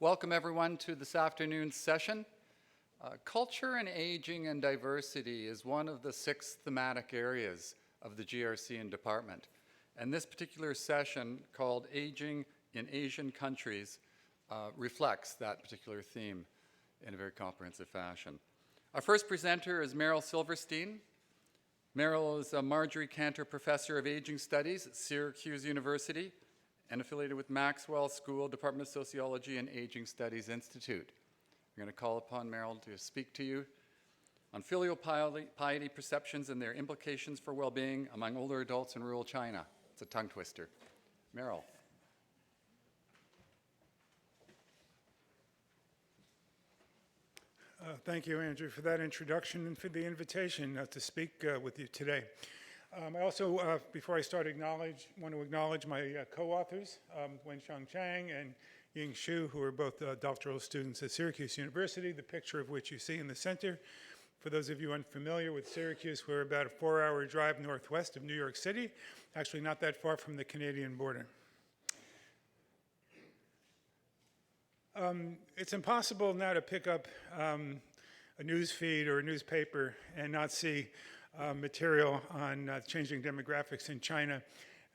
Welcome everyone to this afternoon's session. Culture and aging and diversity is one of the 6 thematic areas of the GRC and department. And this particular session, called Aging in Asian Countries, reflects that particular theme in a very comprehensive fashion. Our first presenter is Meryl Silverstein. Meryl is a Marjorie Cantor Professor of Aging Studies at Syracuse University and affiliated with Maxwell School, Department of Sociology and Aging Studies Institute. I'm going to call upon Meryl to speak to you on filial piety perceptions and their implications for well-being among older adults in rural China. It's a tongue twister. Meryl. Thank you, Andrew, for that introduction and for the invitation to speak with you today. I also, before I start, want to acknowledge my co-authors, Wenxiang Chang and Ying Xu, who are both doctoral students at Syracuse University, the picture of which you see in the center. For those of you unfamiliar with Syracuse, we're about a 4-hour drive northwest of New York City, actually not that far from the Canadian border. It's impossible now to pick up a news feed or a newspaper and not see material on changing demographics in China.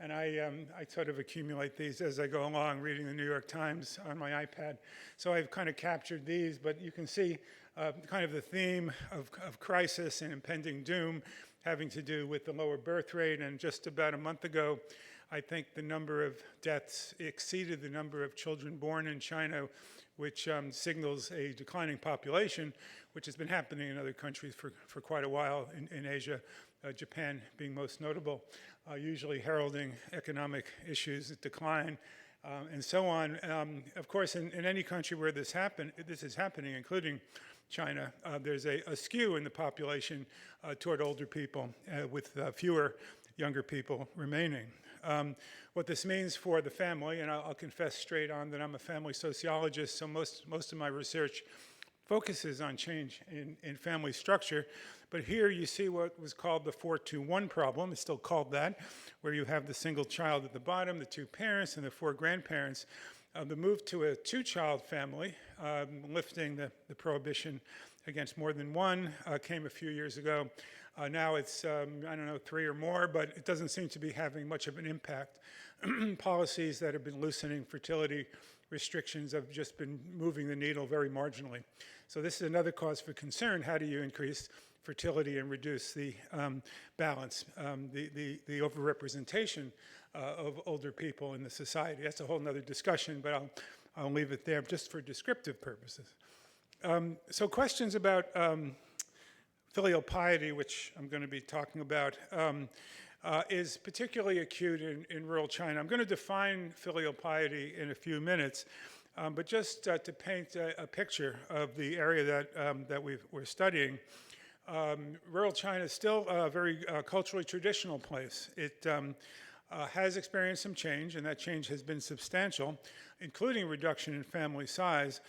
And I sort of accumulate these as I go along, reading the New York Times on my iPad. So I've kind of captured these, but you can see kind of the theme of crisis and impending doom having to do with the lower birth rate. And just about a month ago, I think the number of deaths exceeded the number of children born in China, which signals a declining population, which has been happening in other countries for quite a while in Asia, Japan being most notable, usually heralding economic issues that decline, and so on. Of course, in any country where this is happening, including China, there's a skew in the population toward older people, with fewer younger people remaining. What this means for the family, and I'll confess straight on that I'm a family sociologist, so most of my research focuses on change in family structure. But here you see what was called the 4-2-1 problem. It's still called that, where you have the single child at the bottom, the 2 parents, and the 4 grandparents. The move to a 2-child family, lifting the prohibition against more than 1, came a few years ago. Now it's, I don't know, 3 or more, but it doesn't seem to be having much of an impact. Policies that have been loosening fertility restrictions have just been moving the needle very marginally. So this is another cause for concern. How do you increase fertility and reduce the balance, the overrepresentation of older people in the society? That's a whole nother discussion, but I'll leave it there just for descriptive purposes. So questions about filial piety, which I'm going to be talking about, is particularly acute in rural China. I'm going to define filial piety in a few minutes, but just to paint a picture of the area that we're studying, rural China is still a very culturally traditional place. It has experienced some change, and that change has been substantial, including reduction in family size.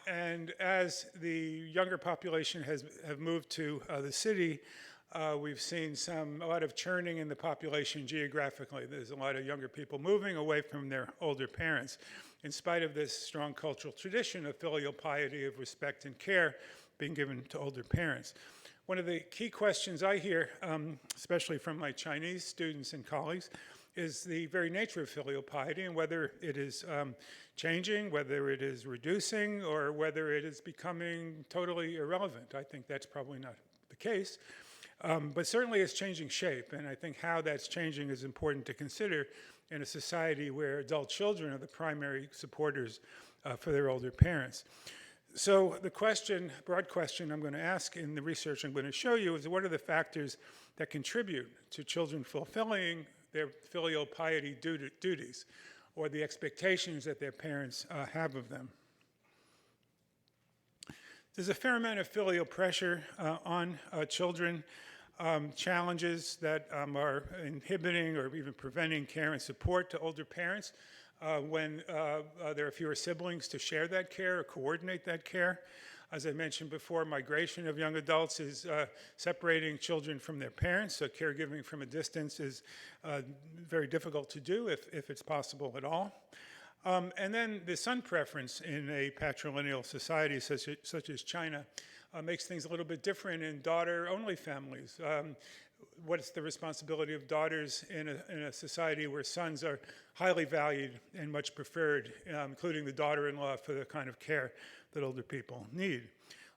And as the younger population have moved to the city, we've seen a lot of churning in the population geographically. There's a lot of younger people moving away from their older parents, in spite of this strong cultural tradition of filial piety, of respect and care being given to older parents. One of the key questions I hear, especially from my Chinese students and colleagues, is the very nature of filial piety and whether it is changing, whether it is reducing, or whether it is becoming totally irrelevant. I think that's probably not the case. But certainly it's changing shape, and I think how that's changing is important to consider in a society where adult children are the primary supporters for their older parents. So the broad question I'm going to ask in the research I'm going to show you is, what are the factors that contribute to children fulfilling their filial piety duties, or the expectations that their parents have of them? There's a fair amount of filial pressure on children, challenges that are inhibiting or even preventing care and support to older parents when there are fewer siblings to share that care or coordinate that care. As I mentioned before, migration of young adults is separating children from their parents, so caregiving from a distance is very difficult to do if it's possible at all. And then the son preference in a patrilineal society such as China makes things a little bit different in daughter-only families. What's the responsibility of daughters in a society where sons are highly valued and much preferred, including the daughter-in-law for the kind of care that older people need?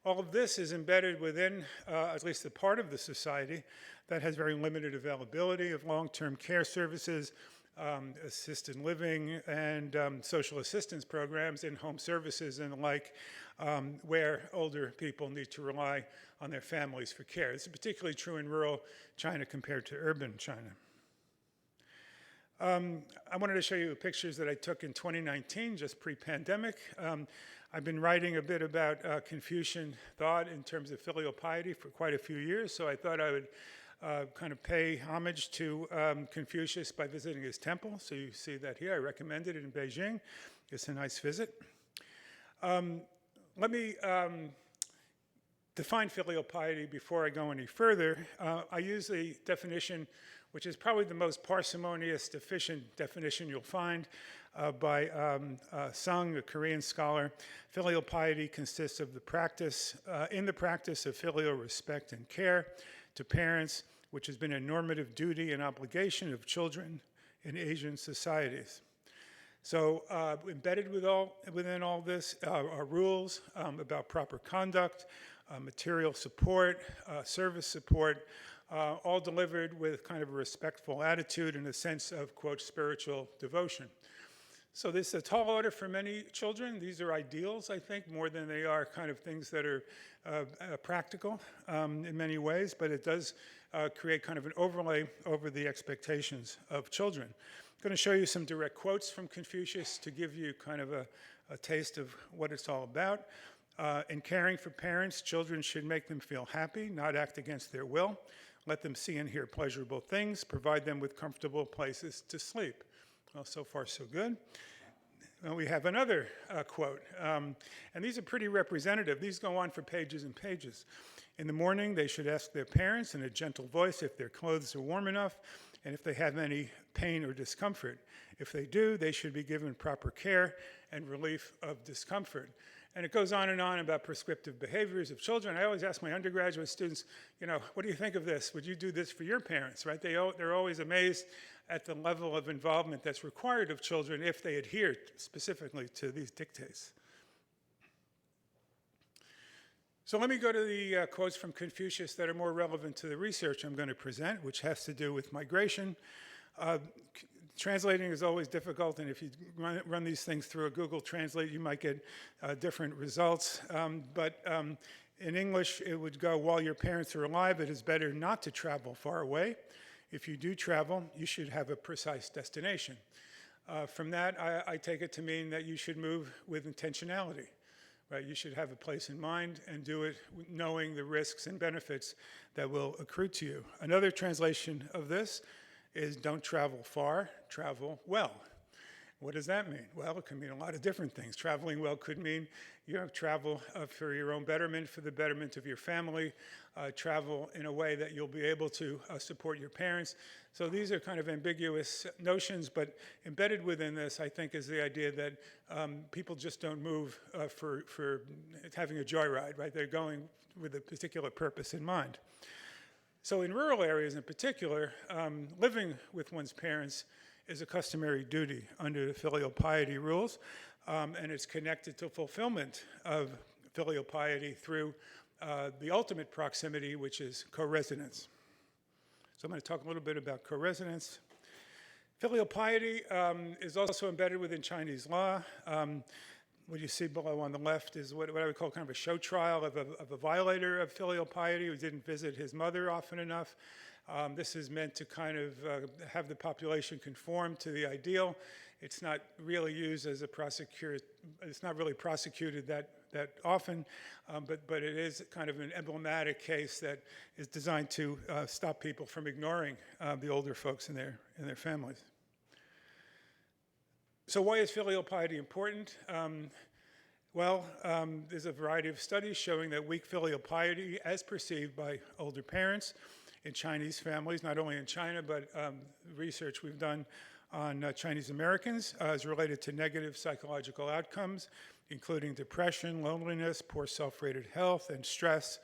All of this is embedded within at least a part of the society that has very limited availability of long-term care services, assisted living, and social assistance programs and home services and the like, where older people need to rely on their families for care. This is particularly true in rural China compared to urban China. I wanted to show you pictures that I took in 2019, just pre-pandemic. I've been writing a bit about Confucian thought in terms of filial piety for quite a few years, so I thought I would kind of pay homage to Confucius by visiting his temple. So you see that here. I recommend it in Beijing. It's a nice visit. Let me define filial piety before I go any further. I use the definition, which is probably the most parsimonious, deficient definition you'll find by Sung, a Korean scholar. Filial piety consists of the practice, in the practice of filial respect and care to parents, which has been a normative duty and obligation of children in Asian societies. So embedded within all this are rules about proper conduct, material support, service support, all delivered with kind of a respectful attitude and a sense of, quote, spiritual devotion. So this is a tall order for many children. These are ideals, I think, more than they are kind of things that are practical in many ways, but it does create kind of an overlay over the expectations of children. I'm going to show you some direct quotes from Confucius to give you kind of a taste of what it's all about. In caring for parents, children should make them feel happy, not act against their will. Let them see and hear pleasurable things. Provide them with comfortable places to sleep. Well, so far, so good. Well, we have another quote, and these are pretty representative. These go on for pages and pages. In the morning, they should ask their parents in a gentle voice if their clothes are warm enough and if they have any pain or discomfort. If they do, they should be given proper care and relief of discomfort. And it goes on and on about prescriptive behaviors of children. I always ask my undergraduate students, you know, what do you think of this? Would you do this for your parents, right? They're always amazed at the level of involvement that's required of children if they adhere specifically to these dictates. So let me go to the quotes from Confucius that are more relevant to the research I'm going to present, which has to do with migration. Translating is always difficult, and if you run these things through a Google Translate, you might get different results. But in English, it would go, while your parents are alive, it is better not to travel far away. If you do travel, you should have a precise destination. From that, I take it to mean that you should move with intentionality, right? You should have a place in mind and do it knowing the risks and benefits that will accrue to you. Another translation of this is don't travel far, travel well. What does that mean? Well, it can mean a lot of different things. Traveling well could mean travel for your own betterment, for the betterment of your family, travel in a way that you'll be able to support your parents. So these are kind of ambiguous notions, but embedded within this, I think, is the idea that people just don't move for having a joyride, right? They're going with a particular purpose in mind. So in rural areas in particular, living with one's parents is a customary duty under the filial piety rules, and it's connected to fulfillment of filial piety through the ultimate proximity, which is co-residence. So I'm going to talk a little bit about co-residence. Filial piety is also embedded within Chinese law. What you see below on the left is what I would call kind of a show trial of a violator of filial piety who didn't visit his mother often enough. This is meant to kind of have the population conform to the ideal. It's not really used as a prosecutor. It's not really prosecuted that often, but it is kind of an emblematic case that is designed to stop people from ignoring the older folks in their families. So why is filial piety important? There's a variety of studies showing that weak filial piety, as perceived by older parents in Chinese families, not only in China, but research we've done on Chinese Americans is related to negative psychological outcomes, including depression, loneliness, poor self-rated health, and stress.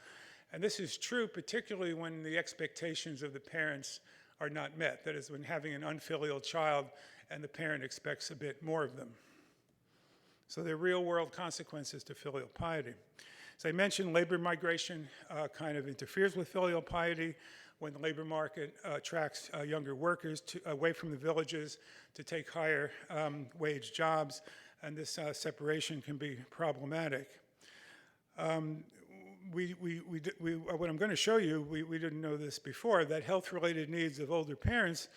And this is true particularly when the expectations of the parents are not met. That is, when having an unfilial child and the parent expects a bit more of them. So there are real-world consequences to filial piety. As I mentioned, labor migration kind of interferes with filial piety when the labor market attracts younger workers away from the villages to take higher wage jobs, and this separation can be problematic. What I'm going to show you, we didn't know this before, that health-related needs of older parents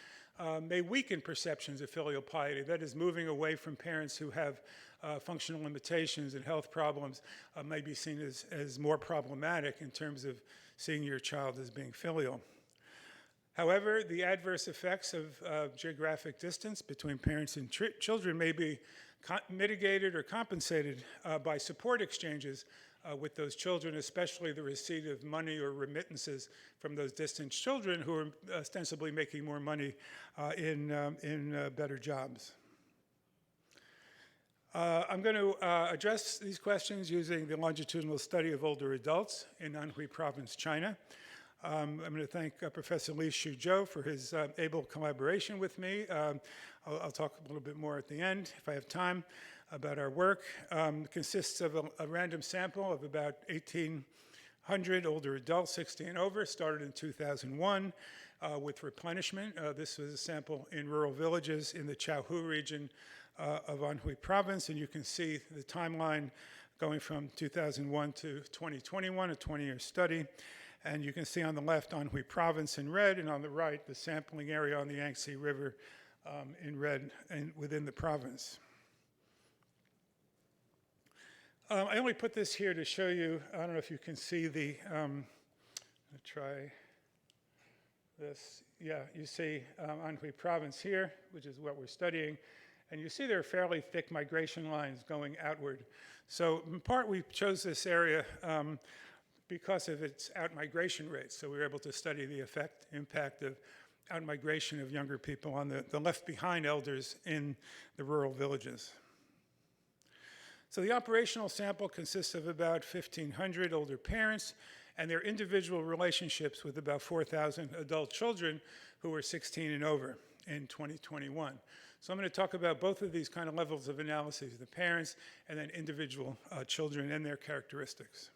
may weaken perceptions of filial piety. That is, moving away from parents who have functional limitations and health problems may be seen as more problematic in terms of seeing your child as being filial. However, the adverse effects of geographic distance between parents and children may be mitigated or compensated by support exchanges with those children, especially the receipt of money or remittances from those distant children who are ostensibly making more money in better jobs. I'm going to address these questions using the longitudinal study of older adults in Anhui Province, China. I'm going to thank Professor Li Shuzhou for his able collaboration with me. I'll talk a little bit more at the end, if I have time, about our work. It consists of a random sample of about 1,800 older adults, 60 and over, started in 2001 with replenishment. This was a sample in rural villages in the Chaohu region of Anhui Province, and you can see the timeline going from 2001 to 2021, a 20-year study. And you can see on the left Anhui Province in red, and on the right the sampling area on the Yangtze River in red and within the province. I only put this here to show you, I don't know if you can see the, I'll try this. Yeah, you see Anhui Province here, which is what we're studying. And you see there are fairly thick migration lines going outward. So in part, we chose this area because of its out-migration rates. So we were able to study the impact of out-migration of younger people on the left-behind elders in the rural villages. So the operational sample consists of about 1,500 older parents and their individual relationships with about 4,000 adult children who were 16 and over in 2021. So I'm going to talk about both of these kind of levels of analysis, the parents and then individual children and their characteristics.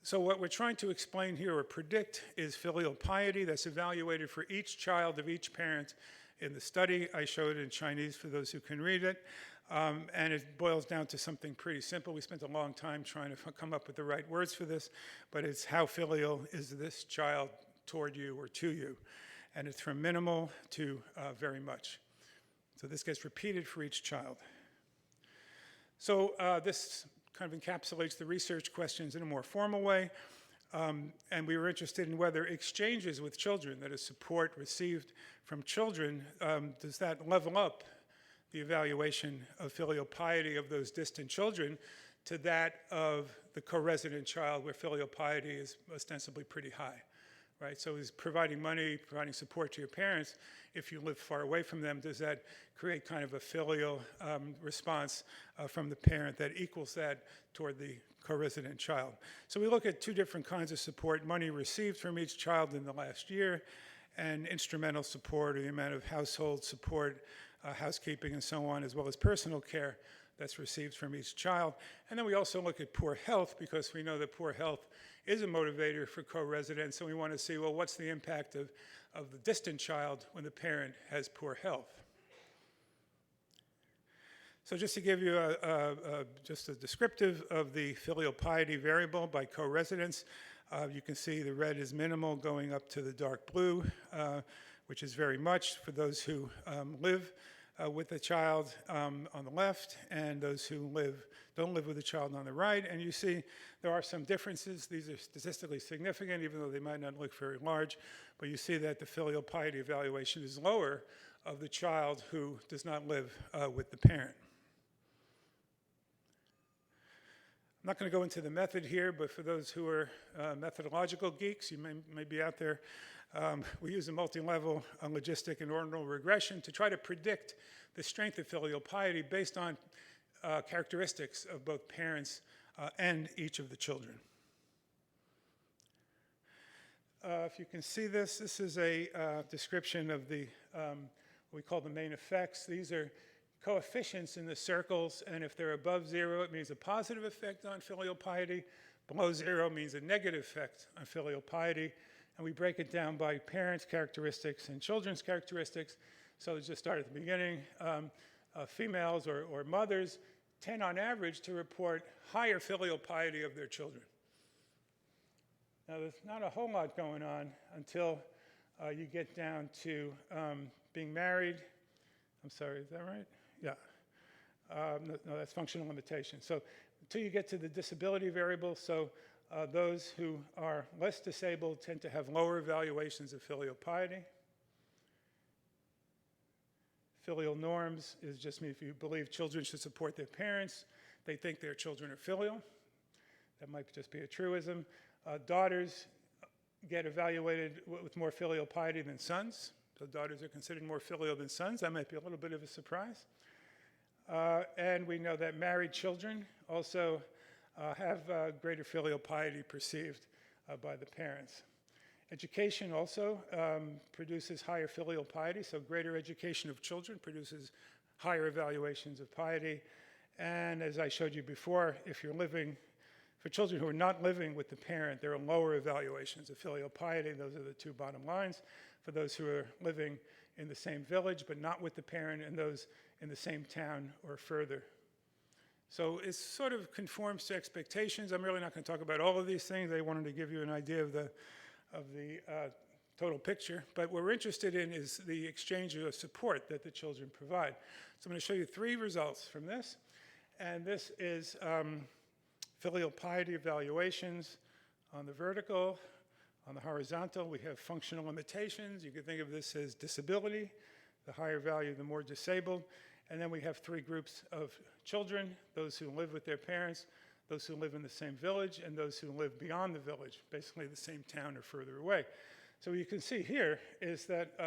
So what we're trying to explain here or predict is filial piety that's evaluated for each child of each parent in the study. I show it in Chinese for those who can read it. And it boils down to something pretty simple. We spent a long time trying to come up with the right words for this, but it's how filial is this child toward you or to you. And it's from minimal to very much. So this gets repeated for each child. So this kind of encapsulates the research questions in a more formal way. And we were interested in whether exchanges with children, that is support received from children, does that level up the evaluation of filial piety of those distant children to that of the co-resident child where filial piety is ostensibly pretty high. Right, so is providing money, providing support to your parents, if you live far away from them, does that create kind of a filial response from the parent that equals that toward the co-resident child? So we look at two different kinds of support, money received from each child in the last year, and instrumental support, or the amount of household support, housekeeping and so on, as well as personal care that's received from each child. And then we also look at poor health, because we know that poor health is a motivator for co-residents, so we want to see, well, what's the impact of the distant child when the parent has poor health? So just to give you just a descriptive of the filial piety variable by co-residents, you can see the red is minimal going up to the dark blue, which is very much for those who live with a child on the left, and those who don't live with a child on the right. And you see there are some differences. These are statistically significant, even though they might not look very large. But you see that the filial piety evaluation is lower of the child who does not live with the parent. I'm not going to go into the method here, but for those who are methodological geeks, you may be out there, we use a multi-level logistic and ordinal regression to try to predict the strength of filial piety based on characteristics of both parents and each of the children. If you can see this, this is a description of the what we call the main effects. These are coefficients in the circles, and if they're above 0, it means a positive effect on filial piety. Below 0 means a negative effect on filial piety. And we break it down by parents' characteristics and children's characteristics. So let's just start at the beginning. Females or mothers tend on average to report higher filial piety of their children. Now, there's not a whole lot going on until you get down to being married. I'm sorry, is that right? Yeah. No, that's functional limitation. So until you get to the disability variable, so those who are less disabled tend to have lower evaluations of filial piety. Filial norms is just if you believe children should support their parents, they think their children are filial. That might just be a truism. Daughters get evaluated with more filial piety than sons. So daughters are considered more filial than sons. That might be a little bit of a surprise. And we know that married children also have greater filial piety perceived by the parents. Education also produces higher filial piety, so greater education of children produces higher evaluations of piety. And as I showed you before, if you're living, for children who are not living with the parent, there are lower evaluations of filial piety. Those are the two bottom lines. For those who are living in the same village but not with the parent, and those in the same town or further. So it sort of conforms to expectations. I'm really not going to talk about all of these things. I wanted to give you an idea of the total picture. But what we're interested in is the exchange of support that the children provide. So I'm going to show you 3 results from this. And this is filial piety evaluations on the vertical. On the horizontal, we have functional limitations. You can think of this as disability. The higher value, the more disabled. And then we have 3 groups of children, those who live with their parents, those who live in the same village, and those who live beyond the village, basically the same town or further away. So what you can see here is that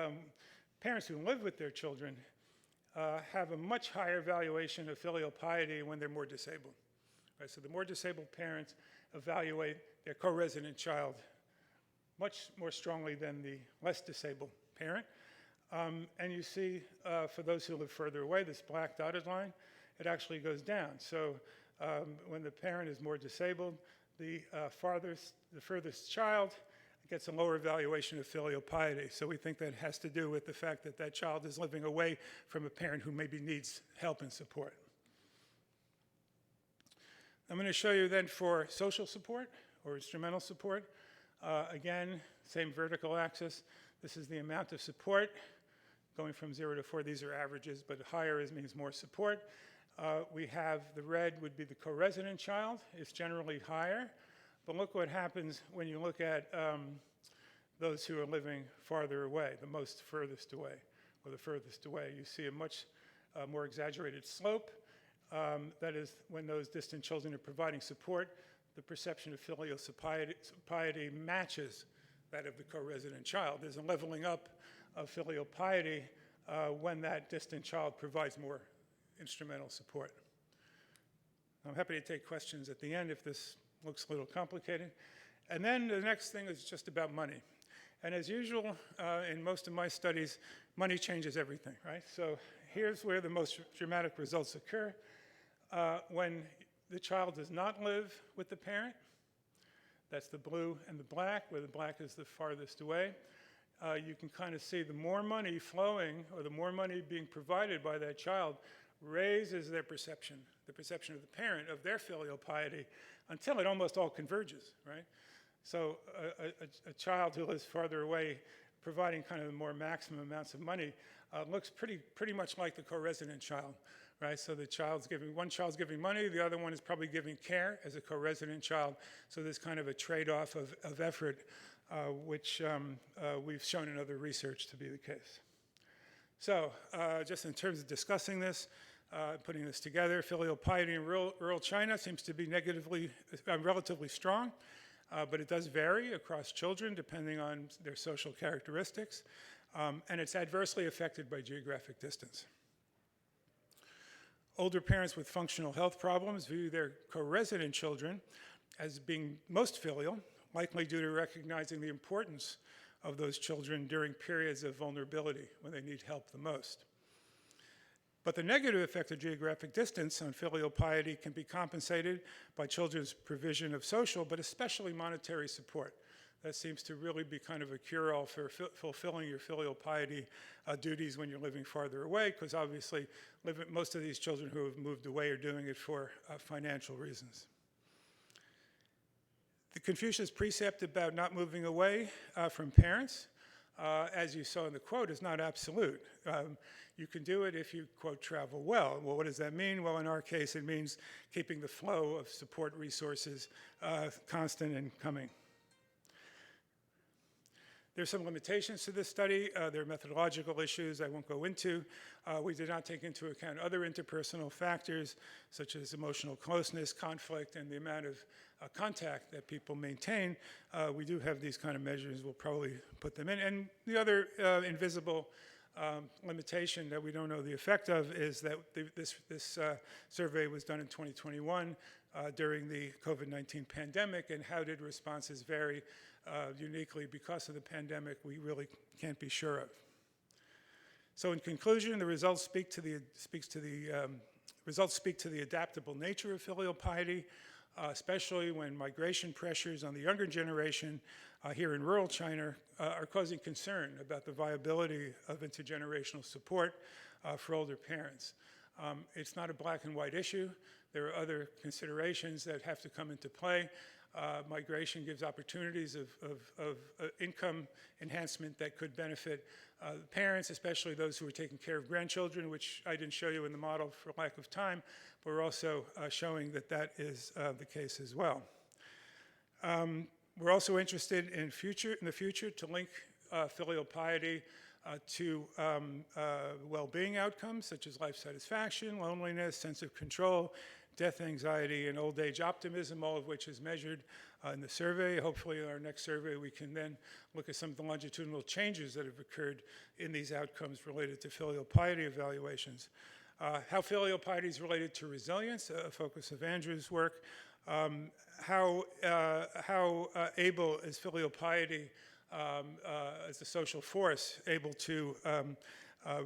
parents who live with their children have a much higher valuation of filial piety when they're more disabled. Right? So the more disabled parents evaluate their co-resident child much more strongly than the less disabled parent. And you see, for those who live further away, this black dotted line, it actually goes down. So when the parent is more disabled, the furthest child gets a lower evaluation of filial piety. So we think that has to do with the fact that that child is living away from a parent who maybe needs help and support. I'm going to show you then for social support or instrumental support. Again, same vertical axis. This is the amount of support going from 0 to 4. These are averages, but higher means more support. We have the red would be the co-resident child. It's generally higher. But look what happens when you look at those who are living farther away, the most furthest away, or the furthest away. You see a much more exaggerated slope. That is, when those distant children are providing support, the perception of filial piety matches that of the co-resident child. There's a leveling up of filial piety when that distant child provides more instrumental support. I'm happy to take questions at the end if this looks a little complicated. And then the next thing is just about money. And as usual, in most of my studies, money changes everything, right? So here's where the most dramatic results occur. When the child does not live with the parent, that's the blue and the black, where the black is the farthest away. You can kind of see the more money flowing, or the more money being provided by that child, raises their perception, the perception of the parent, of their filial piety, until it almost all converges, right? So a child who lives farther away, providing kind of the more maximum amounts of money, looks pretty much like the co-resident child, right? So the one child's giving money, the other one is probably giving care as a co-resident child. So there's kind of a trade-off of effort, which we've shown in other research to be the case. So just in terms of discussing this, putting this together. Filial piety in rural China seems to be relatively strong, but it does vary across children depending on their social characteristics, and it's adversely affected by geographic distance. Older parents with functional health problems view their co-resident children as being most filial, likely due to recognizing the importance of those children during periods of vulnerability when they need help the most. But the negative effect of geographic distance on filial piety can be compensated by children's provision of social, but especially monetary support. That seems to really be kind of a cure-all for fulfilling your filial piety duties when you're living farther away, because obviously most of these children who have moved away are doing it for financial reasons. The Confucius precept about not moving away from parents, as you saw in the quote, is not absolute. You can do it if you, quote, travel well. Well, what does that mean? Well, in our case, it means keeping the flow of support resources constant and coming. There's some limitations to this study. There are methodological issues I won't go into. We did not take into account other interpersonal factors, such as emotional closeness, conflict, and the amount of contact that people maintain. We do have these kind of measures. We'll probably put them in. And the other invisible limitation that we don't know the effect of is that this survey was done in 2021 during the COVID-19 pandemic, and how did responses vary uniquely because of the pandemic, we really can't be sure of. So in conclusion, the results speak to the adaptable nature of filial piety, especially when migration pressures on the younger generation here in rural China are causing concern about the viability of intergenerational support for older parents. It's not a black and white issue. There are other considerations that have to come into play. Migration gives opportunities of income enhancement that could benefit parents, especially those who are taking care of grandchildren, which I didn't show you in the model for lack of time, but we're also showing that that is the case as well. We're also interested in the future to link filial piety to well-being outcomes such as life satisfaction, loneliness, sense of control, death anxiety, and old age optimism, all of which is measured in the survey. Hopefully in our next survey we can then look at some of the longitudinal changes that have occurred in these outcomes related to filial piety evaluations. How filial piety is related to resilience, a focus of Andrew's work. How able is filial piety as a social force able to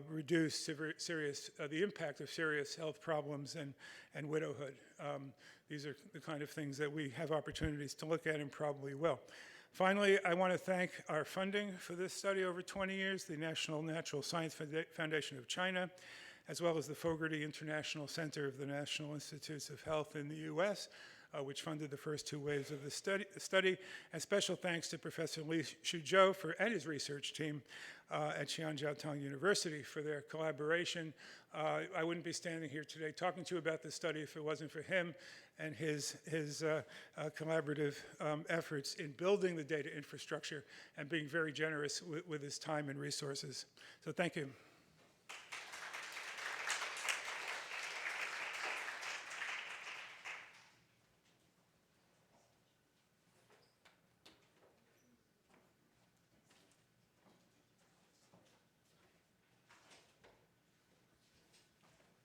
reduce the impact of serious health problems and widowhood. These are the kind of things that we have opportunities to look at and probably will. Finally, I want to thank our funding for this study over 20 years, the National Natural Science Foundation of China, as well as the Fogarty International Center of the National Institutes of Health in the US, which funded the first two waves of the study. And special thanks to Professor Li Shuzhou and his research team at Xi'an University for their collaboration. I wouldn't be standing here today talking to you about this study if it wasn't for him and his collaborative efforts in building the data infrastructure and being very generous with his time and resources. So thank you.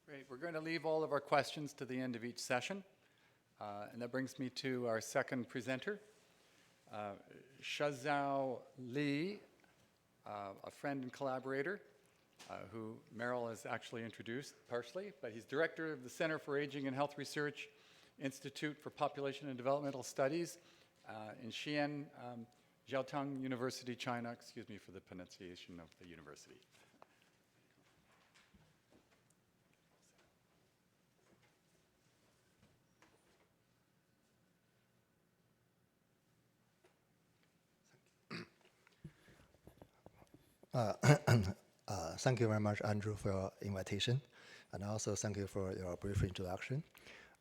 Great. We're going to leave all of our questions to the end of each session. And that brings me to our second presenter, Shazhao Li, a friend and collaborator who Meryl has actually introduced partially, but he's director of the Center for Aging and Health Research Institute for Population and Developmental Studies in Xi'an, Jiaotong University, China. Excuse me for the pronunciation of the university. Thank you very much, Andrew, for your invitation, and also thank you for your brief introduction.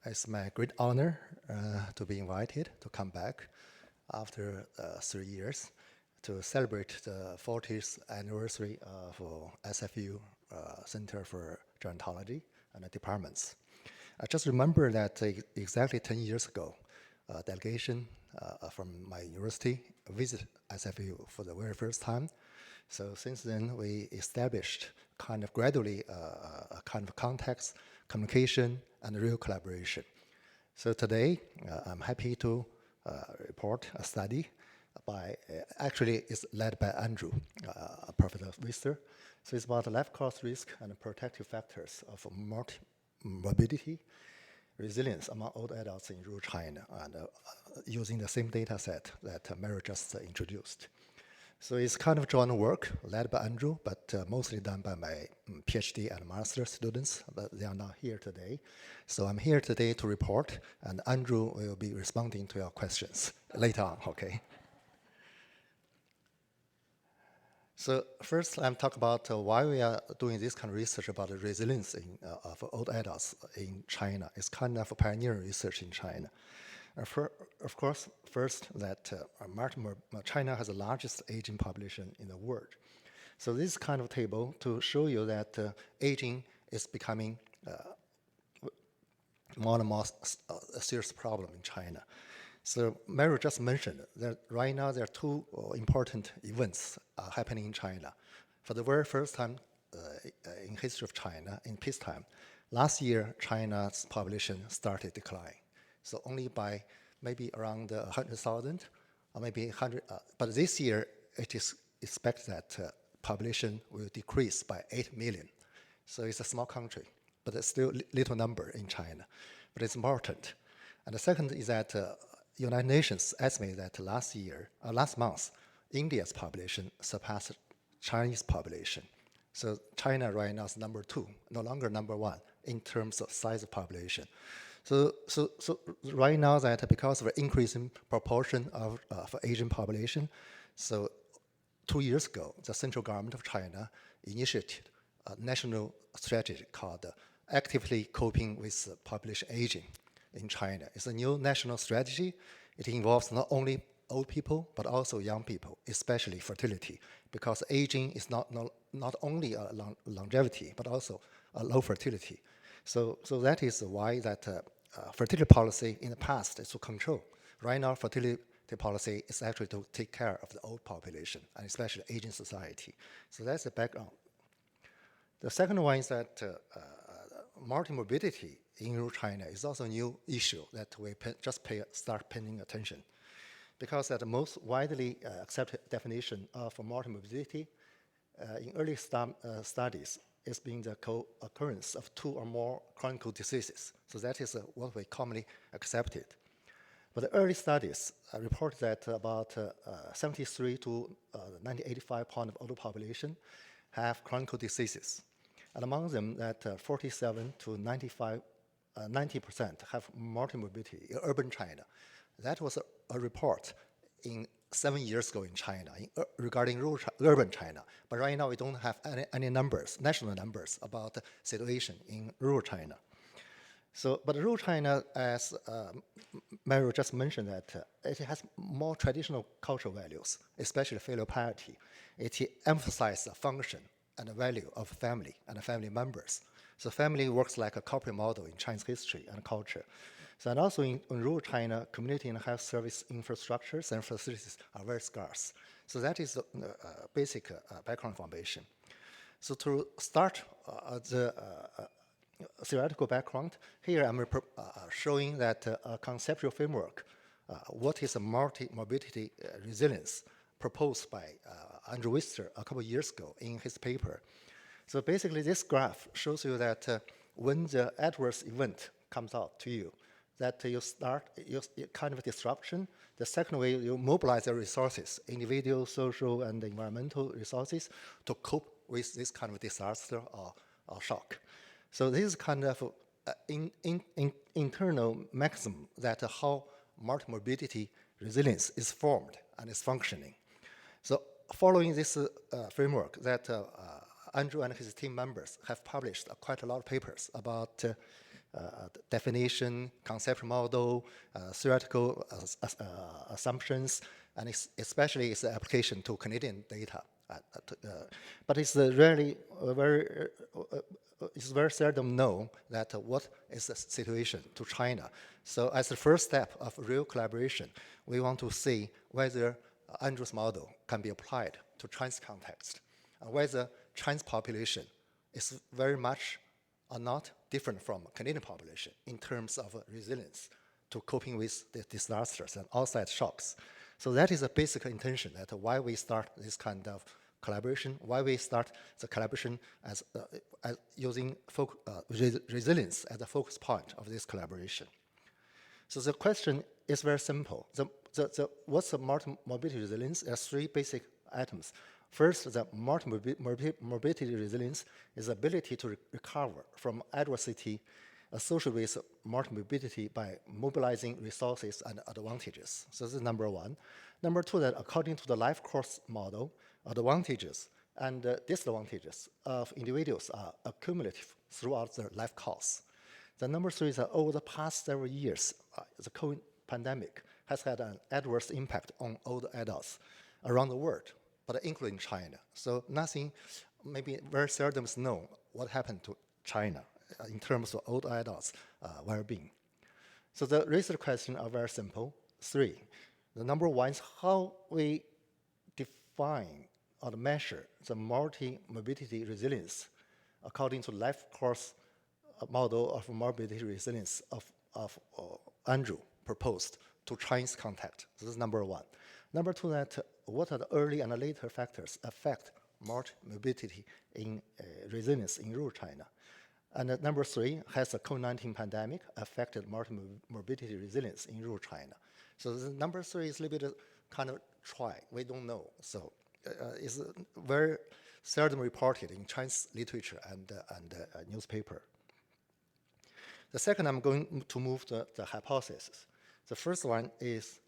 It's my great honor to be invited to come back after 3 years to celebrate the 40th anniversary of SFU Center for Gerontology and departments. I just remember that exactly 10 years ago, a delegation from my university visited SFU for the very first time. So since then, we established kind of gradually a kind of context, communication, and real collaboration. So today, I'm happy to report a study by, actually it's led by Andrew, Professor Wister. So it's about life course risk and protective factors of morbidity, resilience among old adults in rural China, and using the same data set that Mary just introduced. So it's kind of joint work led by Andrew, but mostly done by my PhD and master students, but they are not here today. So I'm here today to report, and Andrew will be responding to your questions later on, okay? So first, I'm talk about why we are doing this kind of research about the resilience of old adults in China. It's kind of a pioneering research in China. Of course, first that China has the largest aging population in the world. So this kind of table to show you that aging is becoming more and more a serious problem in China. So Mary just mentioned that right now there are two important events happening in China. For the very first time in history of China, in peacetime, last year China's population started decline. So only by maybe around 100,000, or maybe 100. But this year it is expected that population will decrease by 8 million. So it's a small country, but it's still little number in China, but it's important. And the second is that United Nations estimate that last month, India's population surpassed Chinese population. So China right now is number 2, no longer number 1 in terms of size of population. So right now that because of the increasing proportion of Asian population, so 2 years ago, the central government of China initiated a national strategy called Actively Coping with Population Aging in China. It's a new national strategy. It involves not only old people, but also young people, especially fertility, because aging is not only a longevity, but also a low fertility. So that is why that fertility policy in the past is to control. Right now, fertility policy is actually to take care of the old population, and especially aging society. So that's the background. The second one is that multimorbidity in rural China is also a new issue that we start paying attention. Because the most widely accepted definition of multimorbidity in early studies is being the co-occurrence of 2 or more chronic diseases. So that is what we commonly accepted. But the early studies report that about 73 to 85% of older population have chronic diseases. And among them, that 47 to 90% have multimorbidity in urban China. That was a report in 7 years ago in China regarding urban China. But right now we don't have any numbers, national numbers about the situation in rural China. So, but rural China, as Mary just mentioned, that it has more traditional cultural values, especially filial piety. It emphasizes the function and the value of family and family members. So family works like a corporate model in Chinese history and culture. So and also in rural China, community and health service infrastructures and facilities are very scarce. So that is the basic background foundation. So to start the theoretical background, here I'm showing that a conceptual framework, what is a multi-morbidity resilience proposed by Andrew Wister a couple of years ago in his paper. So basically this graph shows you that when the adverse event comes out to you, that you start kind of disruption. The second way, you mobilize the resources, individual, social, and environmental resources to cope with this kind of disaster or shock. So this is kind of internal mechanism that how multimorbidity resilience is formed and is functioning. So following this framework that Andrew and his team members have published quite a lot of papers about definition, conceptual model, theoretical assumptions, and especially its application to Canadian data But it's really it's very seldom known that what is the situation to China. So as the first step of real collaboration, we want to see whether Andrew's model can be applied to Chinese context, and whether Chinese population is very much or not different from Canadian population in terms of resilience to coping with the disasters and outside shocks. So that is a basic intention, that why we start this kind of collaboration, why we start the collaboration as using resilience as a focus point of this collaboration. So the question is very simple. What's the multi-morbidity resilience? There are three basic items. First, the multi-morbidity resilience is the ability to recover from adversity associated with multi-morbidity by mobilizing resources and advantages. So this is number one. Number two, that according to the life course model, advantages and disadvantages of individuals are accumulative throughout their life course. The number three is that over the past several years, the COVID pandemic has had an adverse impact on older adults around the world, but including China. So nothing, maybe very seldom is known what happened to China in terms of old adults' well-being. So the research questions are very simple. Three. The number one is how we define or measure the multi-morbidity resilience according to life course model of morbidity resilience of Andrew proposed to Chinese context. This is number one. Number two, that what are the early and later factors affect multi-morbidity in resilience in rural China? And number three, has the COVID-19 pandemic affected multi-morbidity resilience in rural China? So the number three is a little bit kind of try. We don't know. So it's very seldom reported in Chinese literature and newspaper. The second, I'm going to move to the hypothesis. The first one is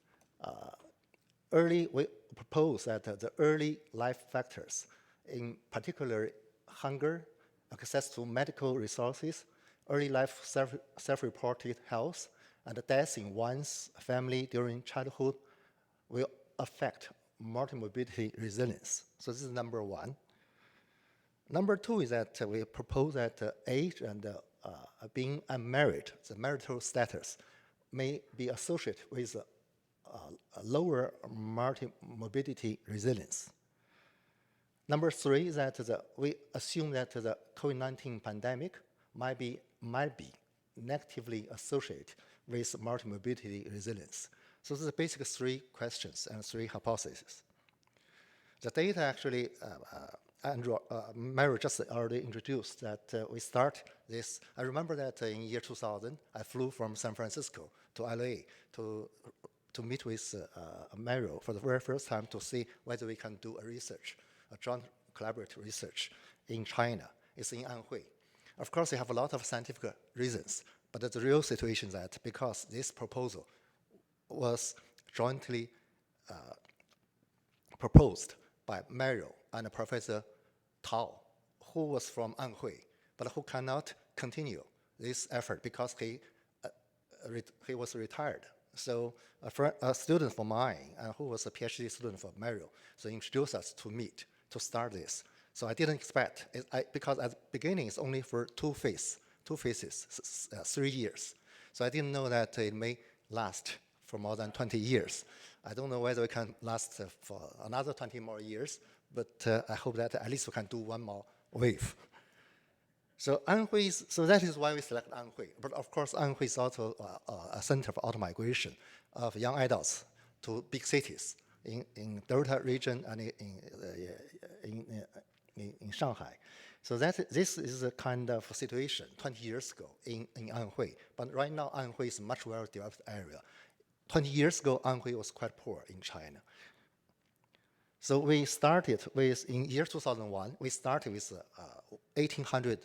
we propose that the early life factors, in particular hunger, access to medical resources, early life self-reported health, and death in one's family during childhood will affect multi-morbidity resilience. So this is number one. Number two is that we propose that age and being unmarried, the marital status, may be associated with a lower multi-morbidity resilience. Number three is that we assume that the COVID-19 pandemic might be negatively associated with multi-morbidity resilience. So this is basically three questions and three hypotheses. The data actually, Andrew, Mary just already introduced that we start this. I remember that in year 2000, I flew from San Francisco to LA to meet with Mario for the very first time to see whether we can do a joint collaborative research in China. It's in Anhui. Of course, they have a lot of scientific reasons, but the real situation is that because this proposal was jointly proposed by Mario and Professor Tao, who was from Anhui, but who cannot continue this effort because he was retired. So a student of mine, who was a PhD student of Mario, so introduced us to meet to start this. So I didn't expect, because at the beginning it's only for two phases, 3 years. So I didn't know that it may last for more than 20 years. I don't know whether it can last for another 20 more years, but I hope that at least we can do one more wave. So Anhui, so that is why we select Anhui. But of course, Anhui is also a center for auto-migration of young adults to big cities in Delta region and in Shanghai. So this is a kind of situation 20 years ago in Anhui. But right now, Anhui is a much well-developed area. 20 years ago, Anhui was quite poor in China. So we started with, in year 2001, we started with 1,800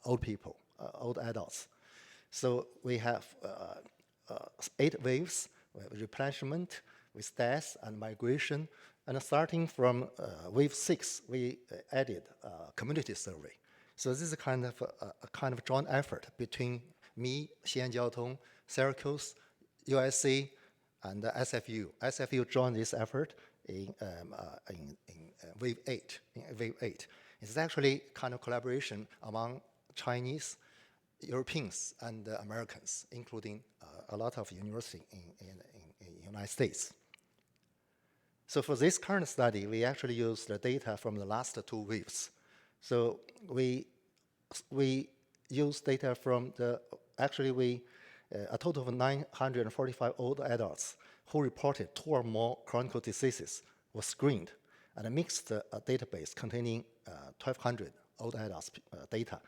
old people, old adults. So we have 8 waves, replenishment, with death and migration. And starting from wave 6, we added community survey. So this is a kind of joint effort between me, Xi'an Jiaotong, Syracuse, USC, and SFU. SFU joined this effort in wave 8. In wave 8, it's actually kind of collaboration among Chinese, Europeans, and Americans, including a lot of universities in the United States. So for this current study, we actually use the data from the last 2 waves. So we use data from a total of 945 old adults who reported 2 or more chronic diseases were screened, and a mixed database containing 1,200 old adults data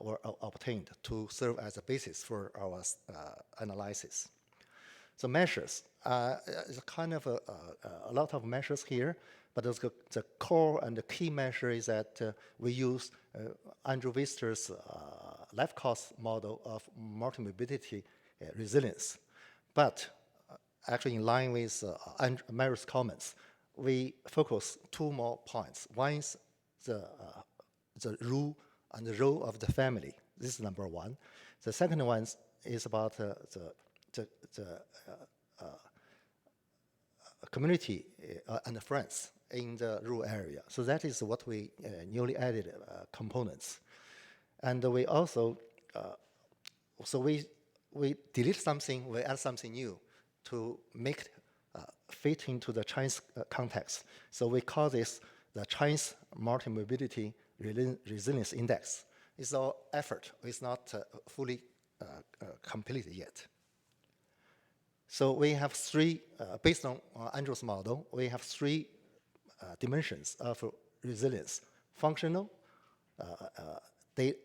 were obtained to serve as a basis for our analysis. So measures, is kind of a lot of measures here, but the core and the key measure is that we use Andrew Wister's life course model of multimorbidity resilience. But actually in line with Mary's comments, we focus 2 more points. One is the role and the role of the family. This is number 1. The second one is about the community and friends in the rural area. So that is what we newly added components. And we also, so we delete something, we add something new to make it fit into the Chinese context. So we call this the Chinese Multimorbidity Resilience Index. It's our effort. It's not fully completed yet. So we have 3, based on Andrew's model, we have 3 dimensions of resilience: functional,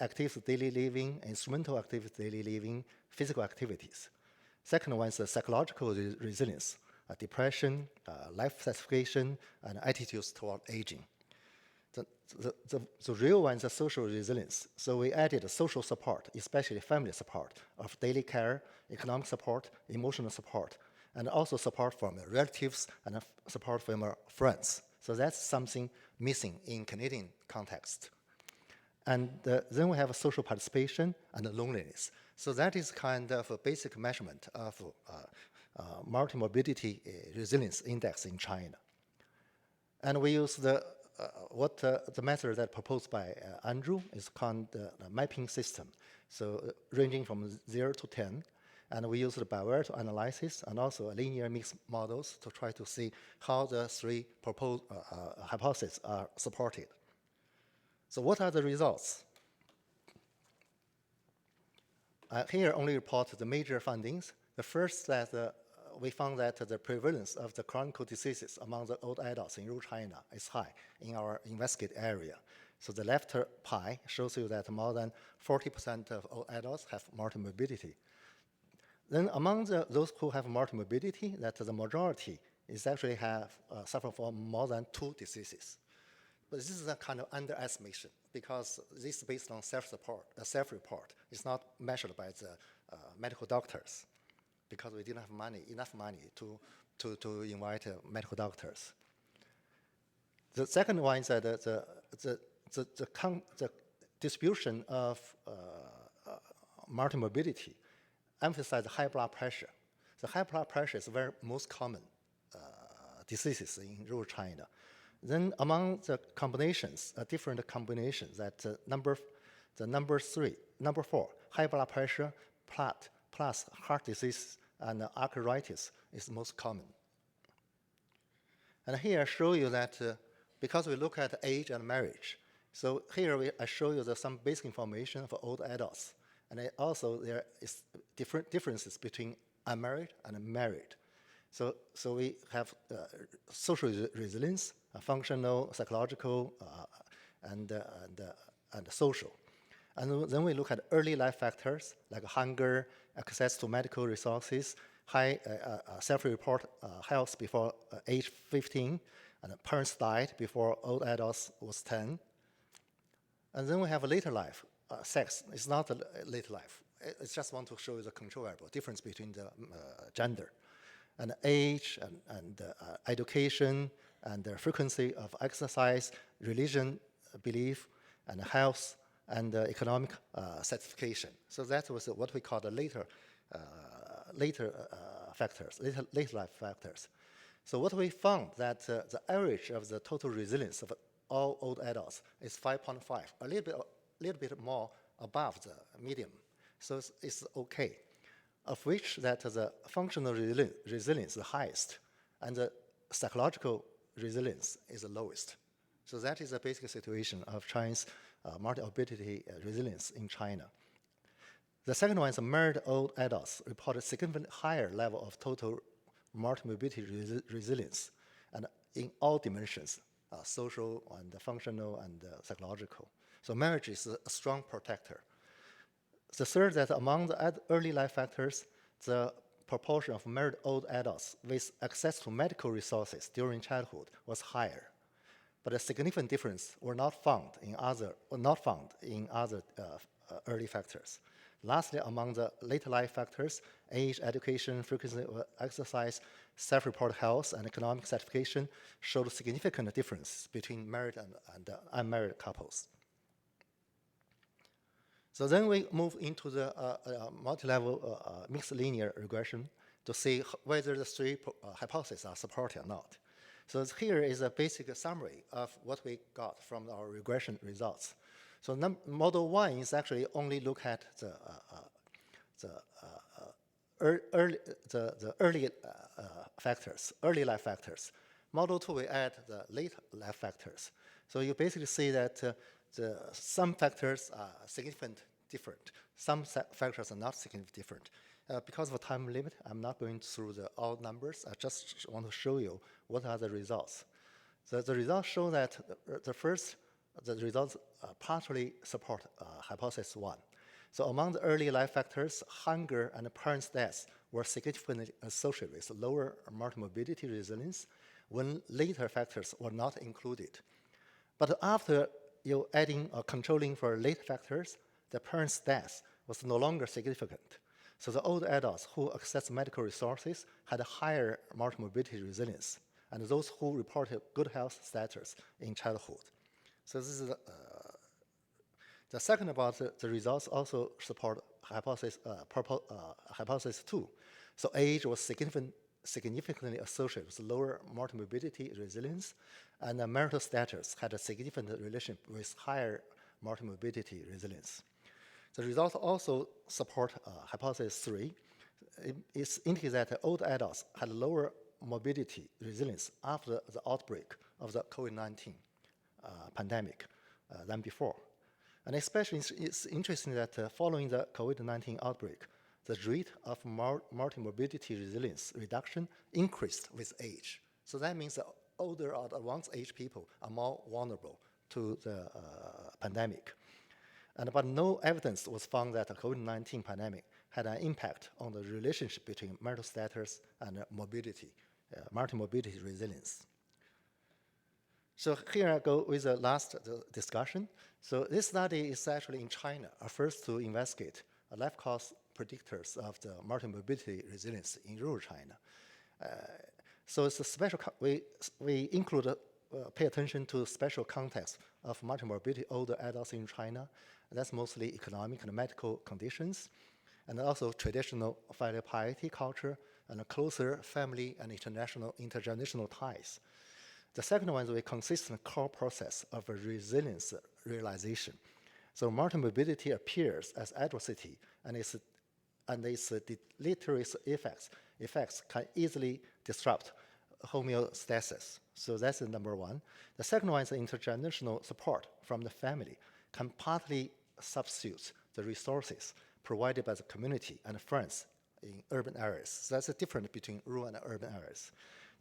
active daily living, instrumental active daily living, physical activities. Second one is the psychological resilience, depression, life satisfaction, and attitudes toward aging. The real one is the social resilience. So we added social support, especially family support, of daily care, economic support, emotional support, and also support from relatives and support from our friends. So that's something missing in Canadian context. And then we have social participation and loneliness. So that is kind of a basic measurement of multimorbidity resilience index in China. And we use the method that proposed by Andrew is called the mapping system. So ranging from 0 to 10. And we use the biovariable analysis and also linear mixed models to try to see how the 3 proposed hypotheses are supported. So what are the results? Here only report the major findings. The first that we found that the prevalence of the chronic diseases among the old adults in rural China is high in our investigated area. So the left pie shows you that more than 40% of old adults have multimorbidity. Then among those who have multimorbidity, that the majority is actually suffer from more than 2 diseases. But this is a kind of underestimation because this is based on self-report. It's not measured by the medical doctors because we didn't have enough money to invite medical doctors. The second one is that the distribution of multimorbidity emphasizes high blood pressure. The high blood pressure is the very most common diseases in rural China. Then among the combinations, different combinations, that number 4, high blood pressure plus heart disease and arthritis is most common. And here I show you that because we look at age and marriage, so here I show you some basic information for old adults. And also there is differences between unmarried and married. So we have social resilience, functional, psychological, and social. And then we look at early life factors like hunger, access to medical resources, high self-report health before age 15, and parents died before old adults was 10. And then we have later life. Sex is not a later life. I just want to show you the control variable, difference between the gender. And age, and education, and the frequency of exercise, religion, belief, and health, and economic certification. So that was what we call the later factors, later life factors. So what we found that the average of the total resilience of all old adults is 5.5, a little bit more above the medium. So it's okay. Of which that the functional resilience is the highest, and the psychological resilience is the lowest. So that is the basic situation of Chinese multi-morbidity resilience in China. The second one is married old adults reported significantly higher level of total multi-morbidity resilience, and in all dimensions, social and functional and psychological. So marriage is a strong protector. The third, that among the early life factors, the proportion of married old adults with access to medical resources during childhood was higher, but a significant difference were not found in other early factors. Lastly, among the later life factors, age, education, frequency of exercise, self-reported health, and economic certification showed significant difference between married and unmarried couples. So then we move into the multi-level mixed linear regression to see whether the three hypotheses are supported or not. So here is a basic summary of what we got from our regression results. So model 1 is actually only look at the early factors, early life factors. Model 2, we add the late life factors. So you basically see that some factors are significantly different. Some factors are not significantly different. Because of a time limit, I'm not going through all numbers. I just want to show you what are the results. The results show that the results partially support hypothesis 1. So among the early life factors, hunger and parents' deaths were significantly associated with lower multi-morbidity resilience, when later factors were not included. But after you adding or controlling for late factors, the parents' death was no longer significant. So the old adults who accessed medical resources had a higher multi-morbidity resilience, and those who reported good health status in childhood. So this is the second about the results also support hypothesis 2. So age was significantly associated with lower multi-morbidity resilience, and marital status had a significant relationship with higher multi-morbidity resilience. The results also support hypothesis 3. It indicates that old adults had lower morbidity resilience after the outbreak of the COVID-19 pandemic than before. And especially it's interesting that following the COVID-19 outbreak, the rate of multi-morbidity resilience reduction increased with age. So that means that older or advanced age people are more vulnerable to the pandemic. But no evidence was found that the COVID-19 pandemic had an impact on the relationship between marital status and morbidity, multi-morbidity resilience. So here I go with the last discussion. So this study is actually in China, first to investigate life course predictors of the multi-morbidity resilience in rural China. So it's a special, we include, pay attention to special context of multi-morbidity older adults in China. That's mostly economic and medical conditions, and also traditional filial piety culture and a closer family and intergenerational ties. The second one is a consistent core process of a resilience realization. So multi-morbidity appears as adversity, and its deleterious effects can easily disrupt homeostasis. So that's the number one. The second one is intergenerational support from the family can partly substitute the resources provided by the community and friends in urban areas. So that's the difference between rural and urban areas.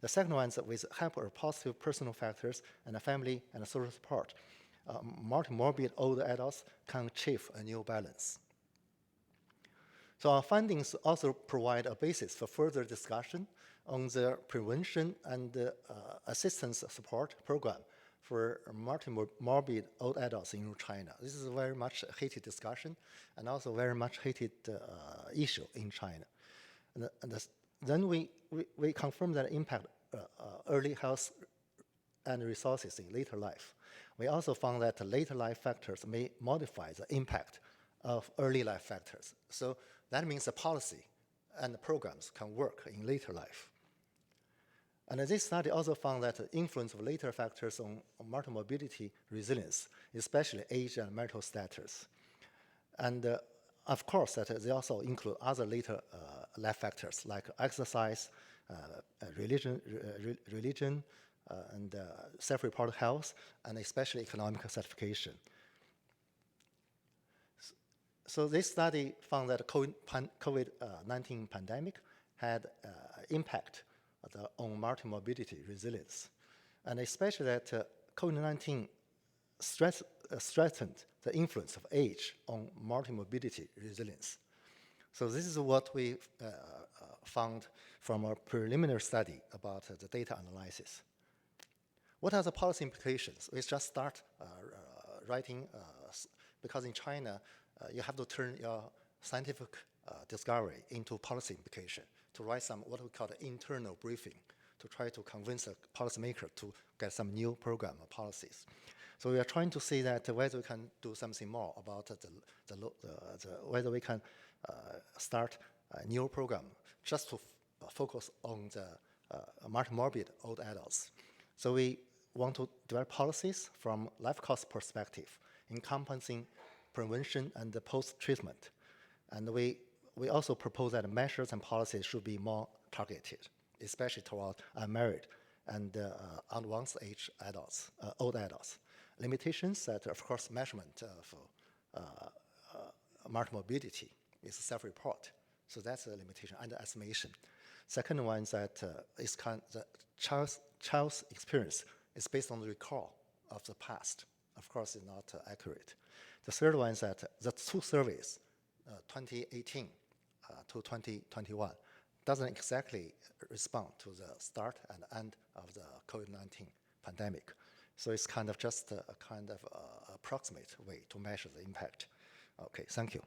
The second one is with help of positive personal factors and a family and a social support, multi-morbid older adults can achieve a new balance. So our findings also provide a basis for further discussion on the prevention and assistance support program for multi-morbid old adults in China. This is a very much heated discussion and also very much heated issue in China. Then we confirm that impact early health and resources in later life. We also found that the later life factors may modify the impact of early life factors. So that means the policy and the programs can work in later life. And this study also found that the influence of later factors on multimorbidity resilience, especially age and marital status. And of course, that they also include other later life factors like exercise, religion, and self-reported health, and especially economic certification. So this study found that COVID-19 pandemic had impact on multimorbidity resilience, and especially that COVID-19 strengthened the influence of age on multimorbidity resilience. So this is what we found from a preliminary study about the data analysis. What are the policy implications? We just start writing, because in China, you have to turn your scientific discovery into policy implication, to write some what we call the internal briefing, to try to convince a policymaker to get some new program or policies. So we are trying to see that whether we can do something more about whether we can start a new program just to focus on the multimorbid old adults. So we want to develop policies from life cost perspective, encompassing prevention and post-treatment. And we also propose that measures and policies should be more targeted, especially toward unmarried and advanced age adults, old adults. Limitations that, of course, measurement of multimorbidity is self-report. So that's a limitation, underestimation. Second one is that the child's experience is based on the recall of the past. Of course, it's not accurate. The third one is that the two surveys, 2018 to 2021, doesn't exactly respond to the start and end of the COVID-19 pandemic. So it's kind of just a kind of approximate way to measure the impact. Okay, thank you.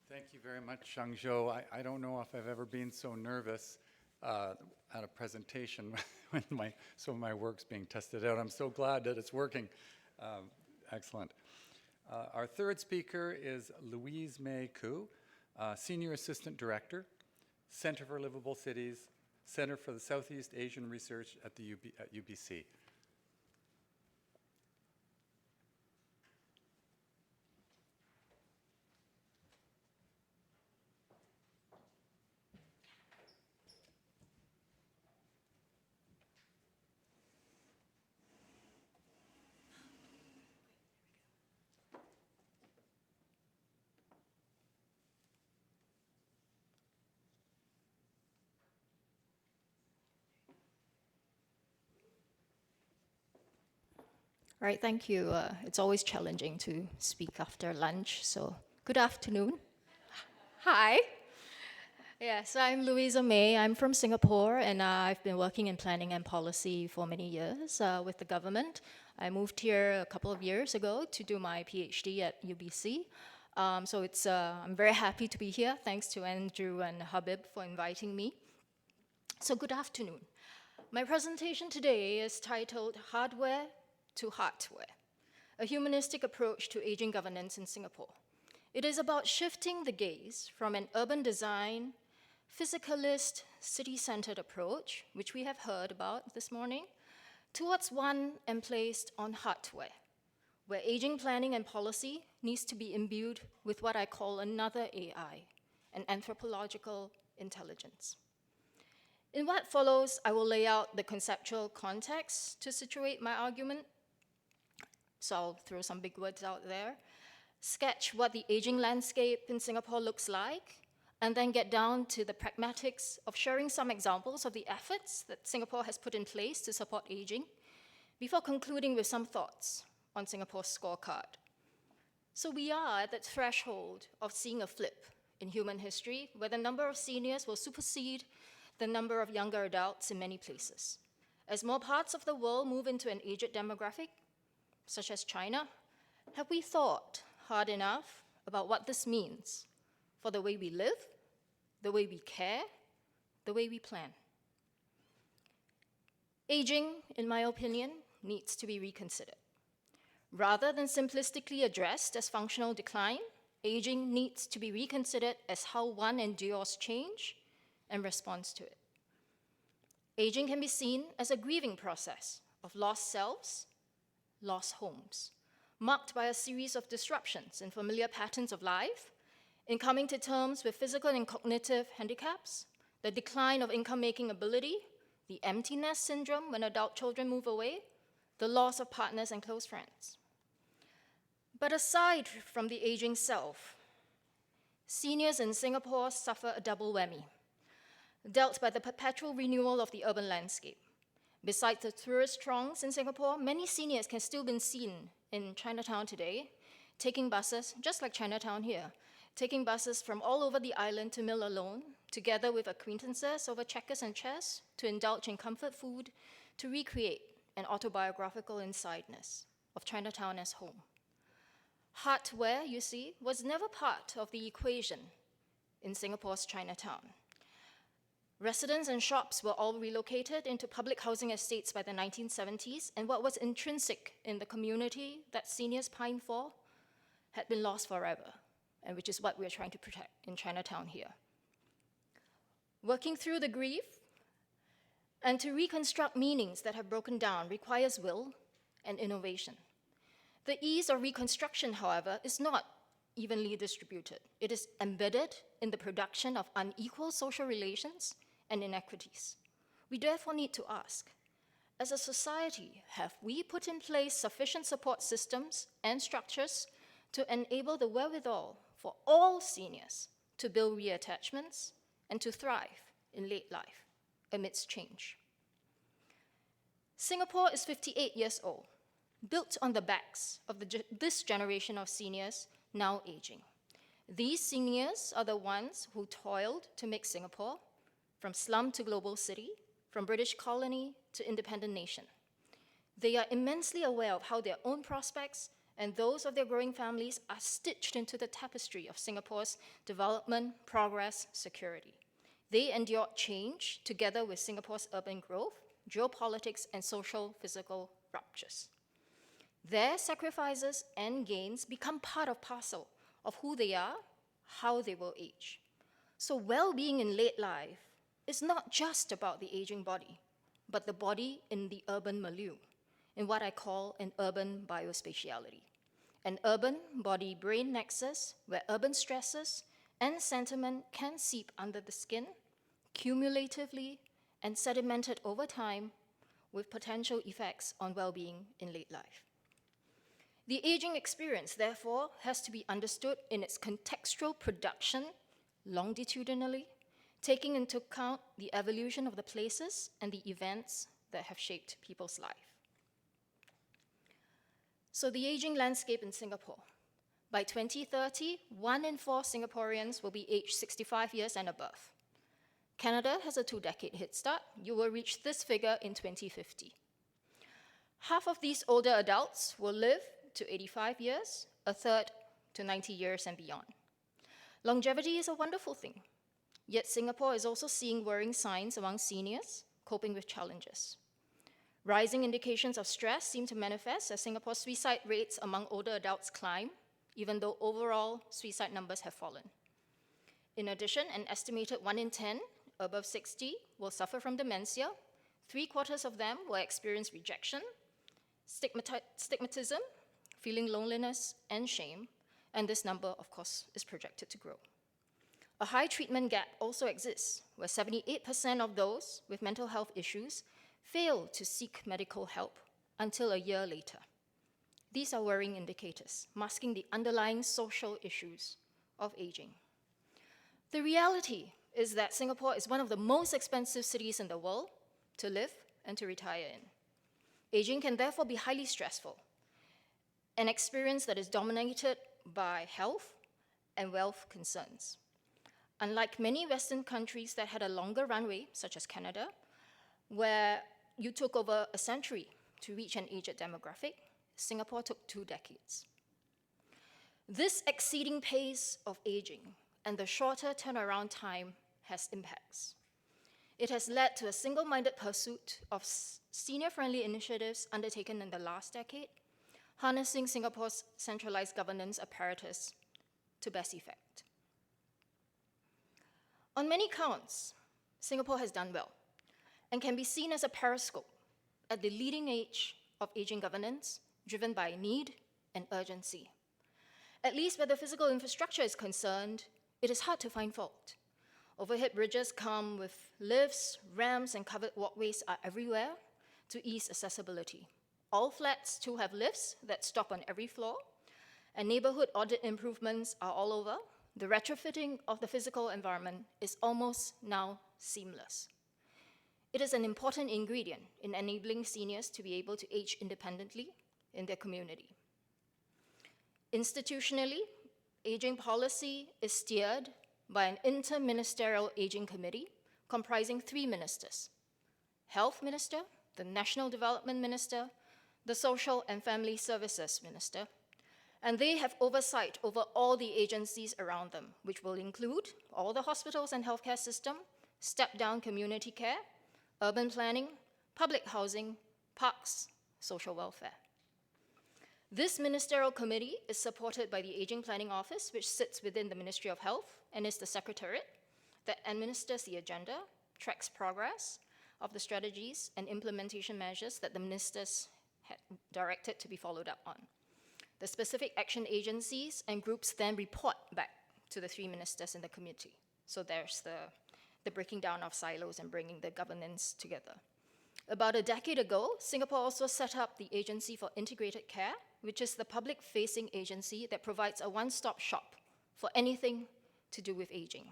Thank you very much, Shangzhou. I don't know if I've ever been so nervous at a presentation when some of my work's being tested out. I'm so glad that it's working. Excellent. Our third speaker is Louise May Koo, Senior Assistant Director, Center for Livable Cities, Center for the Southeast Asian Research at the UBC. All right, thank you. It's always challenging to speak after lunch, so good afternoon. Hi. Yes, I'm Louisa May. I'm from Singapore, and I've been working in planning and policy for many years with the government. I moved here a couple of years ago to do my PhD at UBC. So I'm very happy to be here. Thanks to Andrew and Habib for inviting me. So good afternoon. My presentation today is titled Hardware to Hardware, a humanistic approach to aging governance in Singapore. It is about shifting the gaze from an urban design, physicalist, city-centered approach, which we have heard about this morning, towards one emplaced on hardware, where aging planning and policy needs to be imbued with what I call another AI, an anthropological intelligence. In what follows, I will lay out the conceptual context to situate my argument. So I'll throw some big words out there, sketch what the aging landscape in Singapore looks like, and then get down to the pragmatics of sharing some examples of the efforts that Singapore has put in place to support aging, before concluding with some thoughts on Singapore's scorecard. So we are at that threshold of seeing a flip in human history, where the number of seniors will supersede the number of younger adults in many places. As more parts of the world move into an aged demographic, such as China, have we thought hard enough about what this means for the way we live, the way we care, the way we plan? Aging, in my opinion, needs to be reconsidered. Rather than simplistically addressed as functional decline, aging needs to be reconsidered as how one endures change and responds to it. Aging can be seen as a grieving process of lost selves, lost homes, marked by a series of disruptions in familiar patterns of life, in coming to terms with physical and cognitive handicaps, the decline of income-making ability, the empty-nest syndrome when adult children move away, the loss of partners and close friends. But aside from the aging self, seniors in Singapore suffer a double whammy, dealt by the perpetual renewal of the urban landscape. Besides the tourist throngs in Singapore, many seniors can still be seen in Chinatown today, taking buses, just like Chinatown here, taking buses from all over the island to Mill alone, together with acquaintances over checkers and chess, to indulge in comfort food, to recreate an autobiographical insideness of Chinatown as home. Hardware, you see, was never part of the equation in Singapore's Chinatown. Residents and shops were all relocated into public housing estates by the 1970s, and what was intrinsic in the community that seniors pined for had been lost forever, and which is what we're trying to protect in Chinatown here. Working through the grief and to reconstruct meanings that have broken down requires will and innovation. The ease of reconstruction, however, is not evenly distributed. It is embedded in the production of unequal social relations and inequities. We therefore need to ask, as a society, have we put in place sufficient support systems and structures to enable the wherewithal for all seniors to build reattachments and to thrive in late life amidst change? Singapore is 58 years old, built on the backs of this generation of seniors now aging. These seniors are the ones who toiled to make Singapore from slum to global city, from British colony to independent nation. They are immensely aware of how their own prospects and those of their growing families are stitched into the tapestry of Singapore's development, progress, security. They endured change together with Singapore's urban growth, geopolitics, and social physical ruptures. Their sacrifices and gains become part of parcel of who they are, how they will age. So well-being in late life is not just about the aging body, but the body in the urban milieu, in what I call an urban biospatiality, an urban body-brain nexus where urban stresses and sentiment can seep under the skin, cumulatively and sedimented over time, with potential effects on well-being in late life. The aging experience, therefore, has to be understood in its contextual production longitudinally, taking into account the evolution of the places and the events that have shaped people's life. So the aging landscape in Singapore. By 2030, 1 in 4 Singaporeans will be aged 65 years and above. Canada has a 2-decade head start. You will reach this figure in 2050. Half of these older adults will live to 85 years, a third to 90 years and beyond. Longevity is a wonderful thing. Yet Singapore is also seeing worrying signs among seniors coping with challenges. Rising indications of stress seem to manifest as Singapore's suicide rates among older adults climb, even though overall suicide numbers have fallen. In addition, an estimated 1 in 10 above 60 will suffer from dementia. 3/4 of them will experience rejection, stigmatism, feeling loneliness and shame, and this number, of course, is projected to grow. A high treatment gap also exists, where 78% of those with mental health issues fail to seek medical help until a year later. These are worrying indicators, masking the underlying social issues of aging. The reality is that Singapore is one of the most expensive cities in the world to live and to retire in. Aging can therefore be highly stressful, an experience that is dominated by health and wealth concerns. Unlike many Western countries that had a longer runway, such as Canada, where you took over a century to reach an aged demographic, Singapore took 2 decades. This exceeding pace of aging and the shorter turnaround time has impacts. It has led to a single-minded pursuit of senior-friendly initiatives undertaken in the last decade, harnessing Singapore's centralized governance apparatus to best effect. On many counts, Singapore has done well and can be seen as a periscope at the leading edge of aging governance, driven by need and urgency. At least where the physical infrastructure is concerned, it is hard to find fault. Overhead bridges come with lifts, ramps, and covered walkways are everywhere to ease accessibility. All flats too have lifts that stop on every floor, and neighborhood audit improvements are all over. The retrofitting of the physical environment is almost now seamless. It is an important ingredient in enabling seniors to be able to age independently in their community. Institutionally, aging policy is steered by an interministerial aging committee comprising 3 ministers: Health Minister, the National Development Minister, the Social and Family Services Minister, and they have oversight over all the agencies around them, which will include all the hospitals and healthcare system, step-down community care, urban planning, public housing, parks, social welfare. This ministerial committee is supported by the Aging Planning Office, which sits within the Ministry of Health and is the secretariat that administers the agenda, tracks progress of the strategies and implementation measures that the ministers had directed to be followed up on. The specific action agencies and groups then report back to the 3 ministers in the committee. So there's the breaking down of silos and bringing the governance together. About a decade ago, Singapore also set up the Agency for Integrated Care, which is the public-facing agency that provides a one-stop shop for anything to do with aging.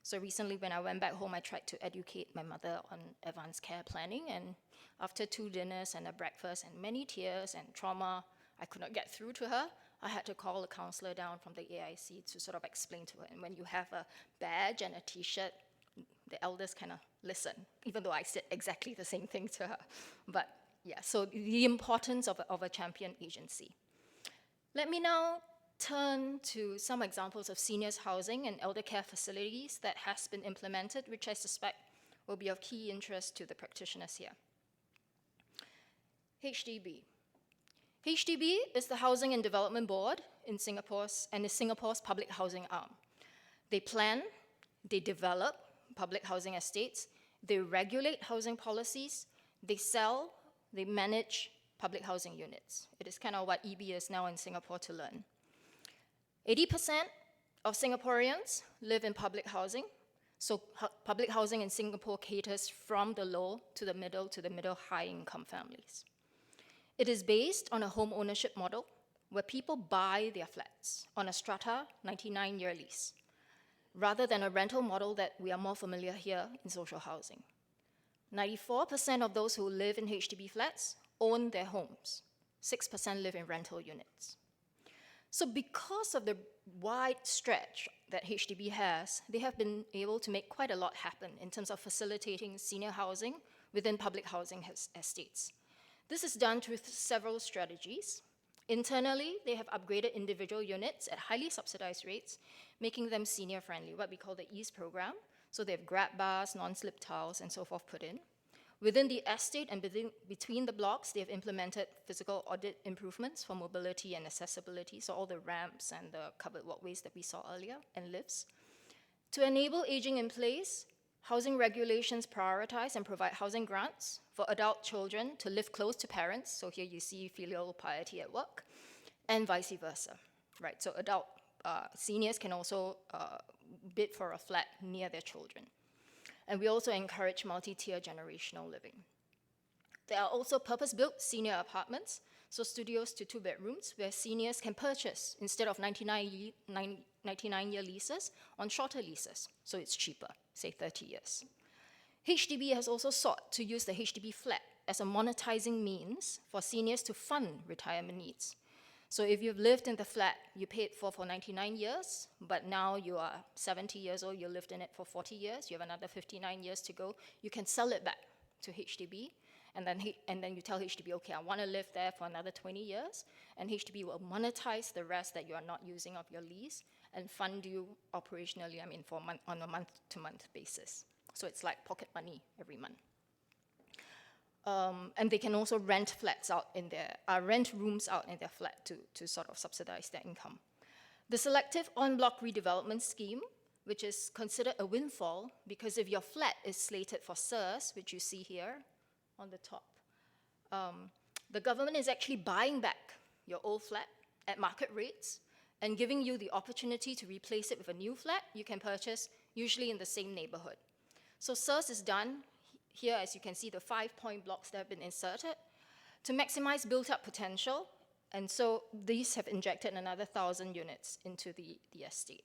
So recently, when I went back home, I tried to educate my mother on advanced care planning, and after 2 dinners and a breakfast and many tears and trauma, I could not get through to her. I had to call a counselor down from the AIC to sort of explain to her. And when you have a badge and a T-shirt, the elders kind of listen, even though I said exactly the same thing to her. But yeah, so the importance of a champion agency. Let me now turn to some examples of seniors housing and elder care facilities that has been implemented, which I suspect will be of key interest to the practitioners here. HDB. HDB is the Housing and Development Board in Singapore's public housing arm. They plan, they develop public housing estates, they regulate housing policies, they sell, they manage public housing units. It is kind of what EB is now in Singapore to learn. 80% of Singaporeans live in public housing, so public housing in Singapore caters from the low to the middle high income families. It is based on a home ownership model where people buy their flats on a strata 99-year lease, rather than a rental model that we are more familiar here in social housing. 94% of those who live in HDB flats own their homes. 6% live in rental units. So because of the wide stretch that HDB has, they have been able to make quite a lot happen in terms of facilitating senior housing within public housing estates. This is done through several strategies. Internally, they have upgraded individual units at highly subsidized rates, making them senior-friendly, what we call the EASE program. So they have grab bars, non-slip tiles, and so forth put in. Within the estate and between the blocks, they have implemented physical audit improvements for mobility and accessibility, so all the ramps and the covered walkways that we saw earlier, and lifts. To enable aging in place, housing regulations prioritize and provide housing grants for adult children to live close to parents, so here you see filial piety at work, and vice versa, right? So adult seniors can also bid for a flat near their children. And we also encourage multi-tier generational living. There are also purpose-built senior apartments, so studios to 2 bedrooms, where seniors can purchase, instead of 99-year leases, on shorter leases, so it's cheaper, say 30 years. HDB has also sought to use the HDB flat as a monetizing means for seniors to fund retirement needs. So if you've lived in the flat you paid for 99 years, but now you are 70 years old, you lived in it for 40 years, you have another 59 years to go, you can sell it back to HDB, and then you tell HDB, okay, I want to live there for another 20 years, and HDB will monetize the rest that you are not using of your lease and fund you operationally, on a month-to-month basis. So it's like pocket money every month. And they can also rent flats out in their, rent rooms out in their flat to sort of subsidize their income. The selective en-bloc redevelopment scheme, which is considered a windfall because if your flat is slated for SIRS, which you see here on the top, the government is actually buying back your old flat at market rates and giving you the opportunity to replace it with a new flat you can purchase, usually in the same neighborhood. So SIRS is done. Here, as you can see, the 5-point blocks that have been inserted to maximize built-up potential, and so these have injected another 1,000 units into the estate.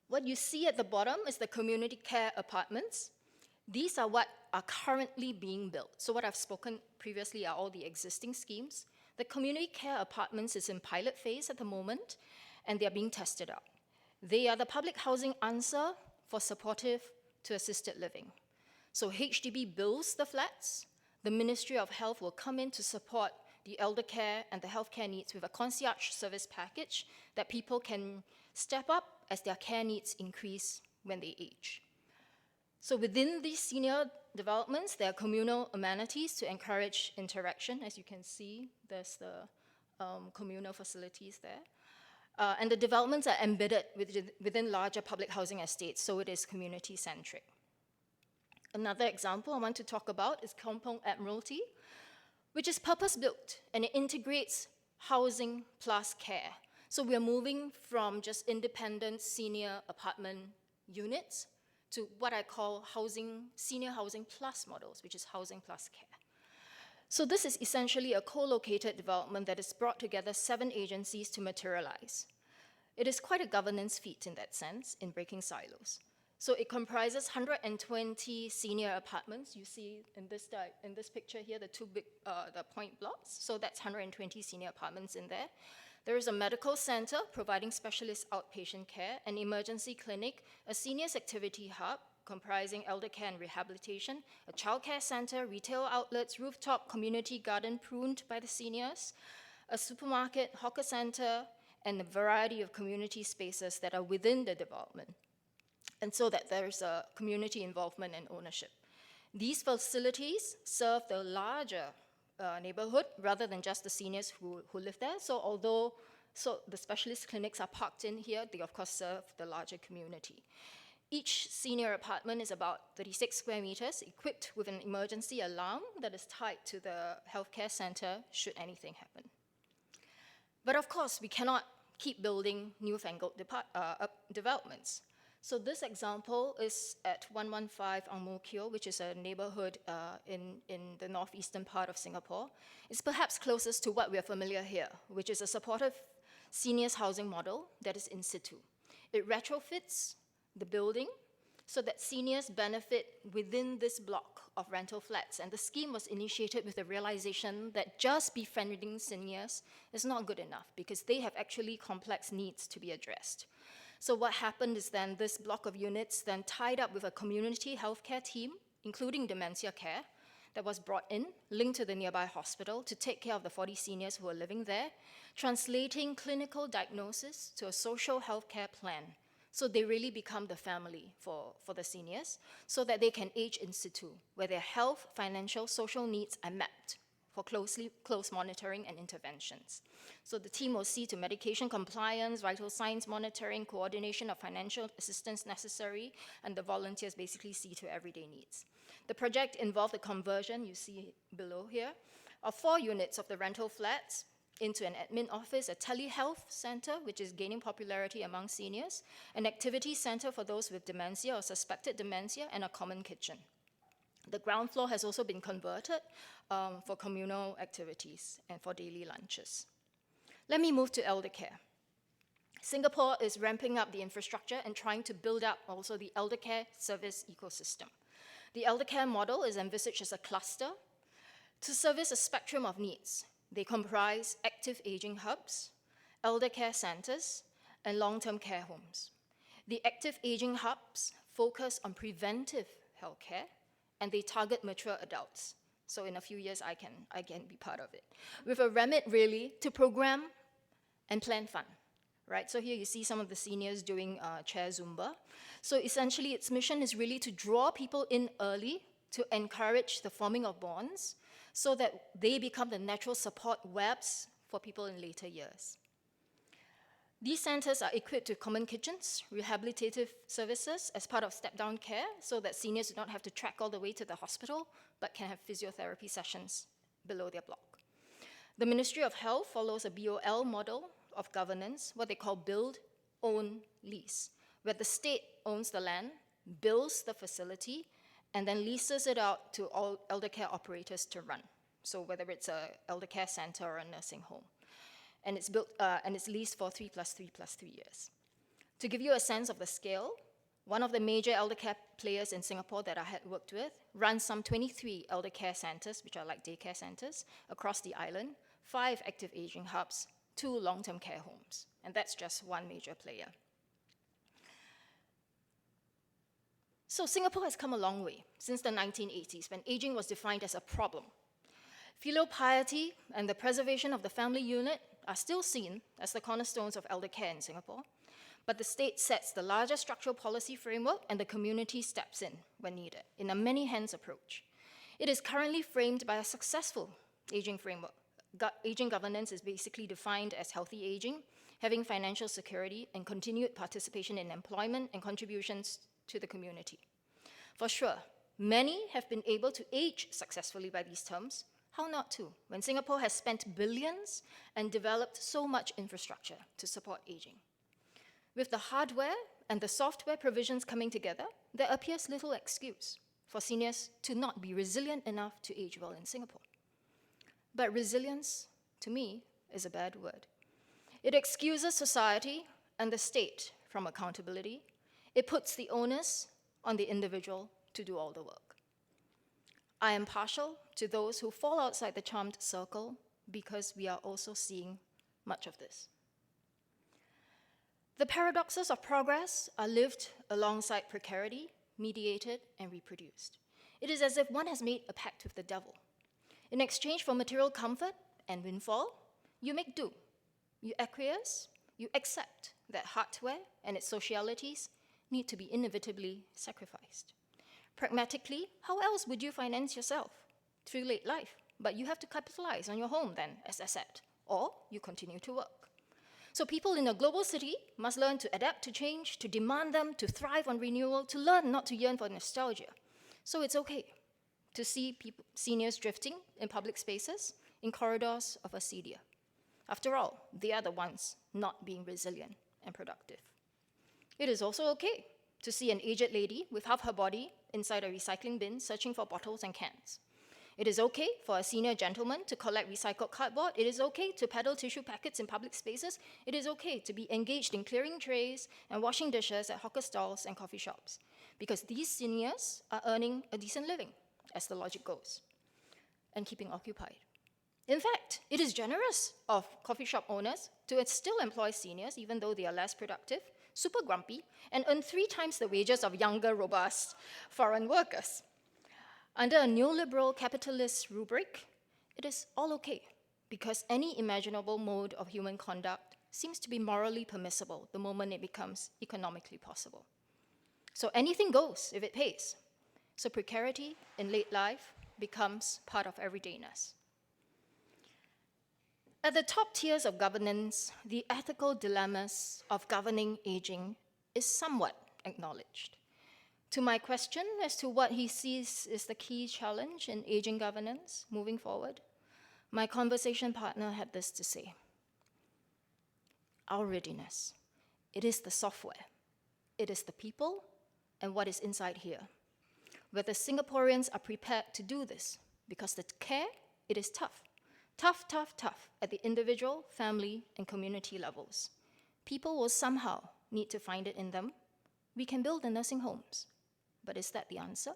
What you see at the bottom is the community care apartments. These are what are currently being built. So what I've spoken previously are all the existing schemes. The community care apartments is in pilot phase at the moment, and they are being tested out. They are the public housing answer for supportive to assisted living. So HDB builds the flats. The Ministry of Health will come in to support the elder care and the healthcare needs with a concierge service package that people can step up as their care needs increase when they age. So within these senior developments, there are communal amenities to encourage interaction. As you can see, there's the communal facilities there. And the developments are embedded within larger public housing estates, so it is community-centric. Another example I want to talk about is Kampong Admiralty, which is purpose-built, and it integrates housing plus care. So we are moving from just independent senior apartment units to what I call senior housing plus models, which is housing plus care. So this is essentially a co-located development that has brought together 7 agencies to materialize. It is quite a governance feat in that sense, in breaking silos. So it comprises 120 senior apartments. You see in this picture here, the 2 big the point blocks. So that's 120 senior apartments in there. There is a medical center providing specialist outpatient care, an emergency clinic, a seniors activity hub, comprising elder care and rehabilitation, a childcare center, retail outlets, rooftop community garden pruned by the seniors, a supermarket, hawker center, and a variety of community spaces that are within the development, and so that there's a community involvement and ownership. These facilities serve the larger neighborhood rather than just the seniors who live there. So the specialist clinics are parked in here, they of course serve the larger community. Each senior apartment is about 36 square meters, equipped with an emergency alarm that is tied to the healthcare center should anything happen. But of course, we cannot keep building newfangled developments. So this example is at 115 Ang Mo Kio, which is a neighborhood in the northeastern part of Singapore. It's perhaps closest to what we are familiar here, which is a supportive seniors housing model that is in situ. It retrofits the building so that seniors benefit within this block of rental flats. And the scheme was initiated with the realization that just befriending seniors is not good enough because they have actually complex needs to be addressed. So what happened is then this block of units then tied up with a community healthcare team, including dementia care, that was brought in, linked to the nearby hospital to take care of the 40 seniors who are living there, translating clinical diagnosis to a social healthcare plan. So they really become the family for the seniors so that they can age in situ, where their health, financial, social needs are mapped for close monitoring and interventions. So the team will see to medication compliance, vital signs monitoring, coordination of financial assistance necessary, and the volunteers basically see to everyday needs. The project involved the conversion, you see below here, of 4 units of the rental flats into an admin office, a telehealth center, which is gaining popularity among seniors, an activity center for those with dementia or suspected dementia, and a common kitchen. The ground floor has also been converted for communal activities and for daily lunches. Let me move to elder care. Singapore is ramping up the infrastructure and trying to build up also the elder care service ecosystem. The elder care model is envisaged as a cluster to service a spectrum of needs. They comprise active aging hubs, elder care centers, and long-term care homes. The active aging hubs focus on preventive healthcare, and they target mature adults. So in a few years, I can be part of it. With a remit really to program and plan fund, right? So here you see some of the seniors doing chair Zumba. So essentially, its mission is really to draw people in early to encourage the forming of bonds so that they become the natural support webs for people in later years. These centers are equipped with common kitchens, rehabilitative services as part of step-down care so that seniors do not have to trek all the way to the hospital but can have physiotherapy sessions below their block. The Ministry of Health follows a BOL model of governance, what they call build, own, lease, where the state owns the land, builds the facility, and then leases it out to all elder care operators to run. So whether it's an elder care center or a nursing home. And it's built and it's leased for 3 + 3 + 3 years. To give you a sense of the scale, one of the major elder care players in Singapore that I had worked with runs some 23 elder care centers, which are like daycare centers, across the island, 5 active aging hubs, 2 long-term care homes. And that's just one major player. So Singapore has come a long way since the 1980s when aging was defined as a problem. Filial piety and the preservation of the family unit are still seen as the cornerstones of elder care in Singapore, but the state sets the larger structural policy framework and the community steps in when needed, in a many-hands approach. It is currently framed by a successful aging framework. Aging governance is basically defined as healthy aging, having financial security, and continued participation in employment and contributions to the community. For sure, many have been able to age successfully by these terms. How not to, when Singapore has spent billions and developed so much infrastructure to support aging? With the hardware and the software provisions coming together, there appears little excuse for seniors to not be resilient enough to age well in Singapore. But resilience, to me, is a bad word. It excuses society and the state from accountability. It puts the onus on the individual to do all the work. I am partial to those who fall outside the charmed circle because we are also seeing much of this. The paradoxes of progress are lived alongside precarity, mediated, and reproduced. It is as if one has made a pact with the devil. In exchange for material comfort and windfall, you make do. You acquiesce, you accept that hardware and its socialities need to be inevitably sacrificed. Pragmatically, how else would you finance yourself? Through late life, but you have to capitalize on your home then as asset, or you continue to work. So people in a global city must learn to adapt to change, to demand them, to thrive on renewal, to learn not to yearn for nostalgia. So it's okay to see seniors drifting in public spaces, in corridors of a CEDIA. After all, they are the ones not being resilient and productive. It is also okay to see an aged lady with half her body inside a recycling bin searching for bottles and cans. It is okay for a senior gentleman to collect recycled cardboard. It is okay to peddle tissue packets in public spaces. It is okay to be engaged in clearing trays and washing dishes at hawker stalls and coffee shops, because these seniors are earning a decent living, as the logic goes, and keeping occupied. In fact, it is generous of coffee shop owners to still employ seniors, even though they are less productive, super grumpy, and earn 3 times the wages of younger, robust foreign workers. Under a neoliberal capitalist rubric, it is all okay, because any imaginable mode of human conduct seems to be morally permissible the moment it becomes economically possible. So anything goes if it pays. So precarity in late life becomes part of everydayness. At the top tiers of governance, the ethical dilemmas of governing aging is somewhat acknowledged. To my question as to what he sees is the key challenge in aging governance moving forward, my conversation partner had this to say. Our readiness. It is the software. It is the people and what is inside here. Whether Singaporeans are prepared to do this, because the care, it is tough. Tough, tough, tough at the individual, family, and community levels. People will somehow need to find it in them. We can build the nursing homes, but is that the answer?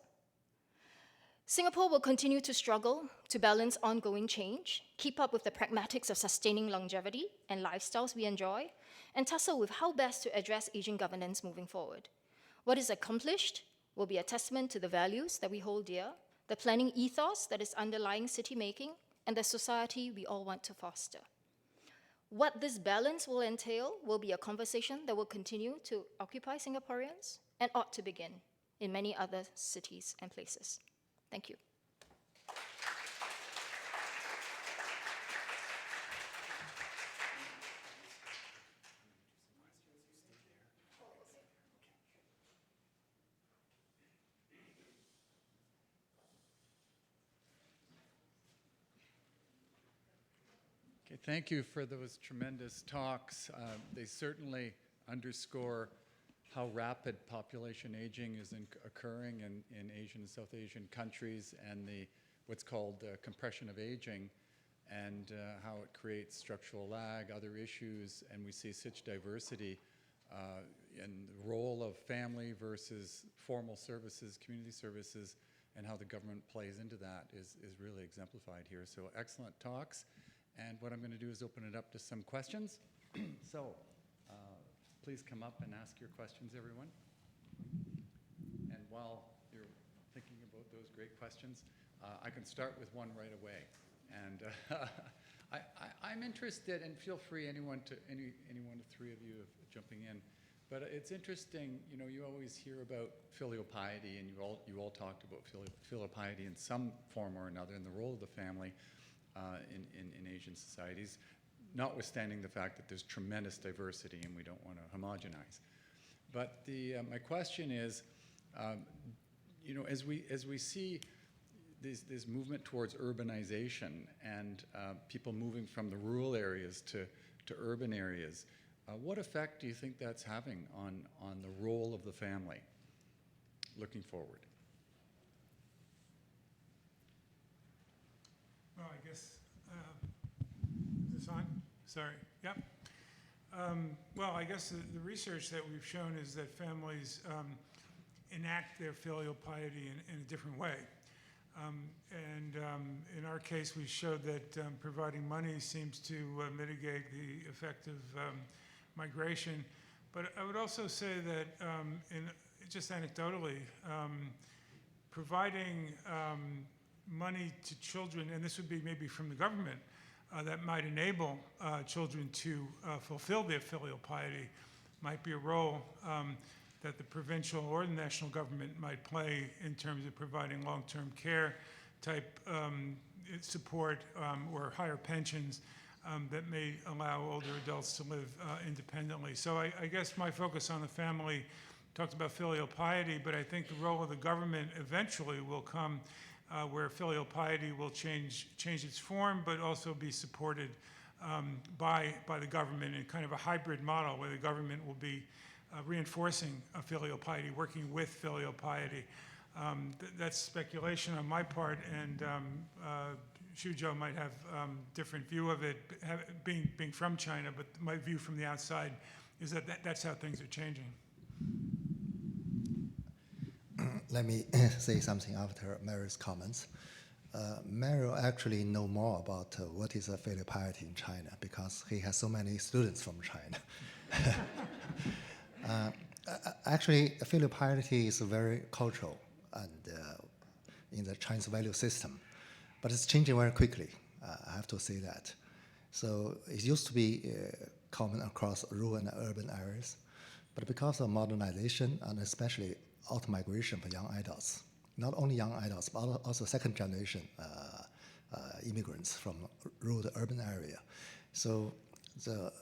Singapore will continue to struggle to balance ongoing change, keep up with the pragmatics of sustaining longevity and lifestyles we enjoy, and tussle with how best to address aging governance moving forward. What is accomplished will be a testament to the values that we hold dear, the planning ethos that is underlying city making, and the society we all want to foster. What this balance will entail will be a conversation that will continue to occupy Singaporeans and ought to begin in many other cities and places. Thank you. Okay, thank you for those tremendous talks. They certainly underscore how rapid population aging is occurring in Asian and South Asian countries, and what's called compression of aging, and how it creates structural lag, other issues, and we see such diversity in the role of family versus formal services, community services, and how the government plays into that is really exemplified here. So excellent talks. And what I'm going to do is open it up to some questions. So please come up and ask your questions, everyone. And while you're thinking about those great questions, I can start with one right away. And I'm interested, and feel free, any one of three of you jumping in. But it's interesting, you know, you always hear about filial piety, and you all talked about filial piety in some form or another, and the role of the family in Asian societies, notwithstanding the fact that there's tremendous diversity and we don't want to homogenize. But my question is, you know, as we see this movement towards urbanization and people moving from the rural areas to urban areas, what effect do you think that's having on the role of the family looking forward? Well, I guess, is this on? Sorry, yep. Well, I guess the research that we've shown is that families enact their filial piety in a different way. In our case, we showed that providing money seems to mitigate the effect of migration. But I would also say that, just anecdotally, providing money to children, and this would be maybe from the government, that might enable children to fulfill their filial piety, might be a role that the provincial or the national government might play in terms of providing long-term care type support or higher pensions that may allow older adults to live independently. So I guess my focus on the family talked about filial piety, but I think the role of the government eventually will come where filial piety will change its form, but also be supported by the government in kind of a hybrid model where the government will be reinforcing filial piety, working with filial piety. That's speculation on my part, and Xuzhou might have different view of it, being from China, but my view from the outside is that's how things are changing. Let me say something after Mary's comments. Mary actually know more about what is a filial piety in China because he has so many students from China. Actually, filial piety is very cultural and in the Chinese value system, but it's changing very quickly. I have to say that. So it used to be common across rural and urban areas, but because of modernization and especially out-migration for young adults, not only young adults, but also second-generation immigrants from rural to urban area. So the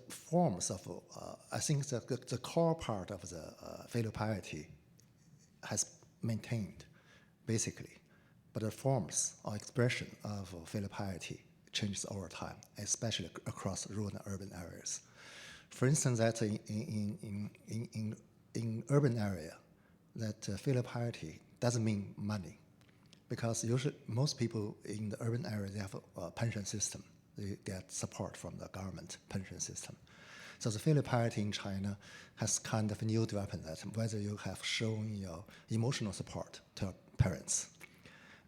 forms of, I think the core part of the filial piety has maintained, basically, but the forms or expression of filial piety changes over time, especially across rural and urban areas. For instance, that in urban area, that filial piety doesn't mean money, because usually most people in the urban area, they have a pension system. They get support from the government pension system. So the filial piety in China has kind of a new development that whether you have shown your emotional support to your parents,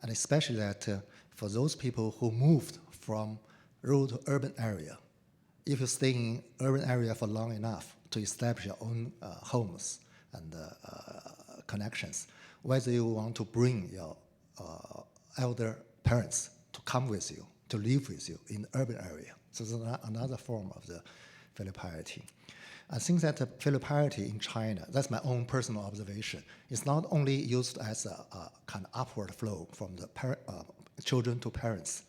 and especially that for those people who moved from rural to urban area, if you stay in urban area for long enough to establish your own homes and connections, whether you want to bring your elder parents to come with you, to live with you in the urban area, So this is another form of the filial piety. I think that filial piety in China, that's my own personal observation, is not only used as a kind of upward flow from the children to parents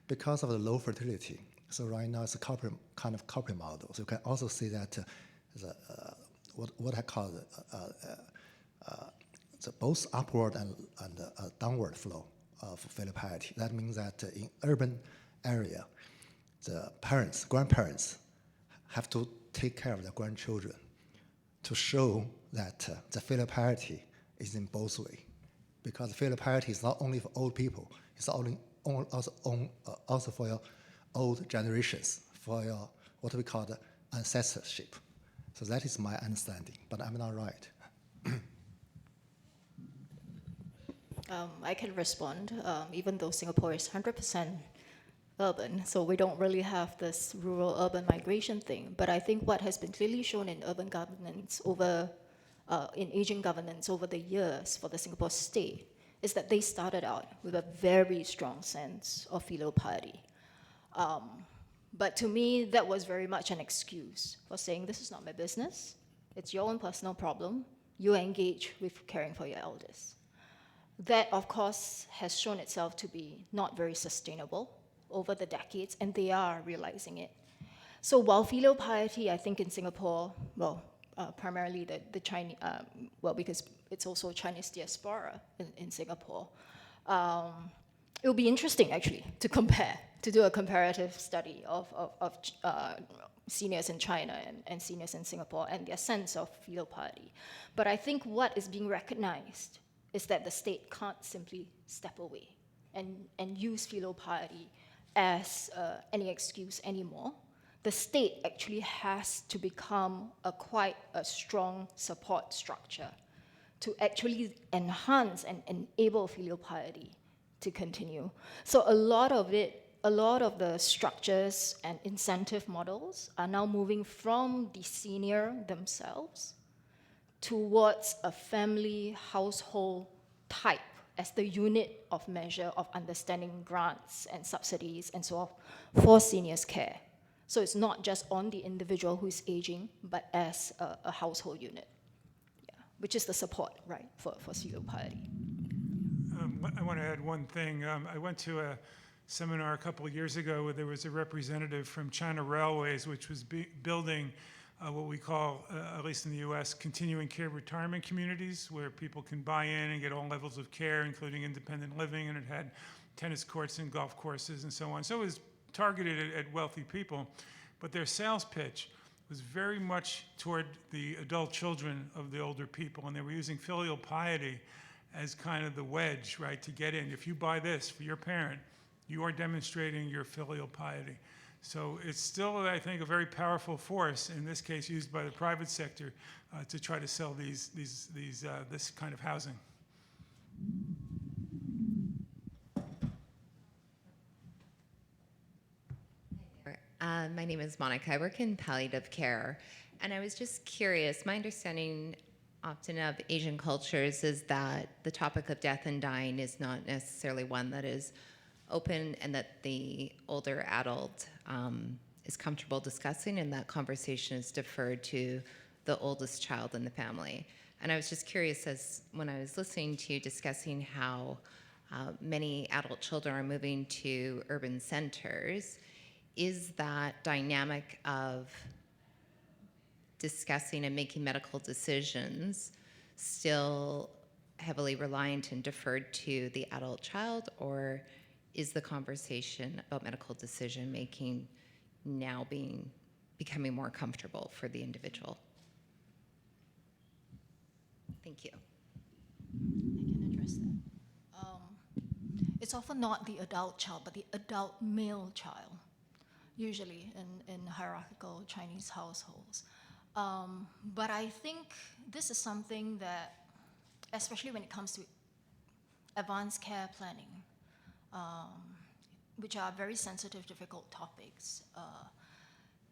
because of the low fertility. So right now it's a kind of copy model. So you can also see that what I call the both upward and downward flow of filial piety. That means that in urban area, the parents, grandparents, have to take care of their grandchildren to show that the filial piety is in both ways. Because filial piety is not only for old people, it's also for your old generations, for your what we call the ancestorship. So that is my understanding, but I'm not right. I can respond, even though Singapore is 100% urban, so we don't really have this rural-urban migration thing. But I think what has been clearly shown in urban governance in aging governance over the years for the Singapore state is that they started out with a very strong sense of filial piety. But to me, that was very much an excuse for saying, this is not my business. It's your own personal problem. You engage with caring for your elders. That, of course, has shown itself to be not very sustainable over the decades, and they are realizing it. So while filial piety, I think in Singapore, primarily the Chinese, because it's also Chinese diaspora in Singapore, it will be interesting, actually, to do a comparative study of seniors in China and seniors in Singapore and their sense of filial piety. But I think what is being recognized is that the state can't simply step away and use filial piety as any excuse anymore. The state actually has to become quite a strong support structure to actually enhance and enable filial piety to continue. So a lot of the structures and incentive models are now moving from the senior themselves towards a family household type as the unit of measure of understanding grants and subsidies and so on for seniors' care. So it's not just on the individual who is aging, but as a household unit, which is the support, right, for filial piety. I want to add one thing. I went to a seminar a couple of years ago where there was a representative from China Railways, which was building what we call, at least in the US, continuing care retirement communities where people can buy in and get all levels of care, including independent living, and it had tennis courts and golf courses and so on. So it was targeted at wealthy people, but their sales pitch was very much toward the adult children of the older people, and they were using filial piety as kind of the wedge, right, to get in. If you buy this for your parent, you are demonstrating your filial piety. So it's still, I think, a very powerful force, in this case used by the private sector, to try to sell this kind of housing. My name is Monica. I work in palliative care, and I was just curious. My understanding often of Asian cultures is that the topic of death and dying is not necessarily one that is open and that the older adult is comfortable discussing, and that conversation is deferred to the oldest child in the family. And I was just curious, as when I was listening to you discussing how many adult children are moving to urban centers, is that dynamic of discussing and making medical decisions still heavily reliant and deferred to the adult child, or is the conversation about medical decision making now becoming more comfortable for the individual? Thank you. I can address that. It's often not the adult child, but the adult male child, usually in hierarchical Chinese households. But I think this is something that, especially when it comes to advanced care planning, which are very sensitive, difficult topics.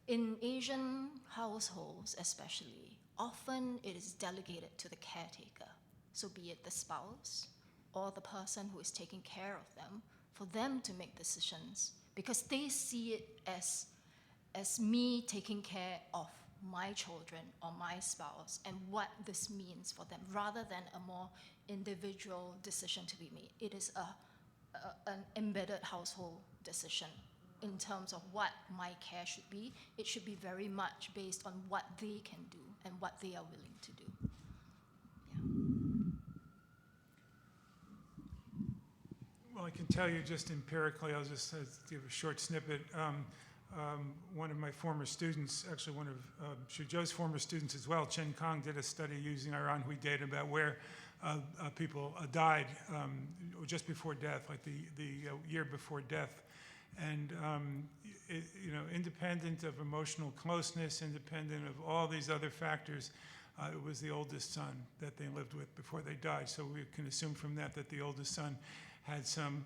In Asian households especially, often it is delegated to the caretaker. So be it the spouse or the person who is taking care of them, for them to make decisions because they see it as me taking care of my children or my spouse and what this means for them, rather than a more individual decision to be made. It is an embedded household decision in terms of what my care should be. It should be very much based on what they can do and what they are willing to do. Well, I can tell you just empirically, I'll just give a short snippet. One of my former students, actually one of Shuzhou's former students as well, Chen Kong, did a study using our Anhui data about where people died just before death, like the year before death. And independent of emotional closeness, independent of all these other factors, it was the oldest son that they lived with before they died. So we can assume from that the oldest son had some,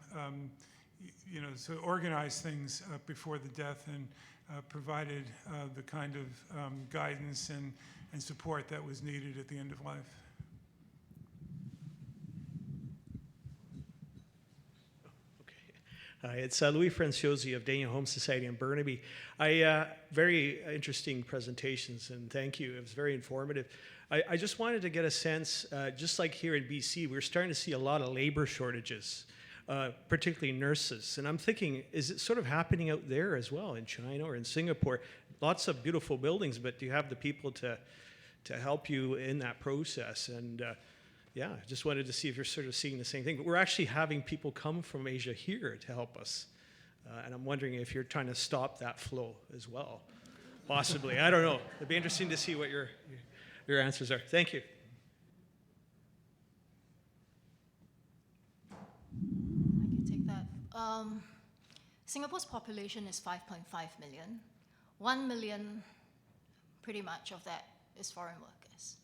to organize things before the death and provided the kind of guidance and support that was needed at the end of life. Hi, it's Louis Franciosi of Daniel Home Society in Burnaby. Very interesting presentations, and thank you. It was very informative. I just wanted to get a sense, just like here in BC, we're starting to see a lot of labor shortages, particularly nurses. And I'm thinking, is it sort of happening out there as well in China or in Singapore? Lots of beautiful buildings, but do you have the people to help you in that process? And yeah, I just wanted to see if you're sort of seeing the same thing. But we're actually having people come from Asia here to help us. And I'm wondering if you're trying to stop that flow as well. Possibly. I don't know. It'd be interesting to see what your answers are. Thank you. I can take that. Singapore's population is 5.5 million. 1 million, pretty much of that, is foreign workers.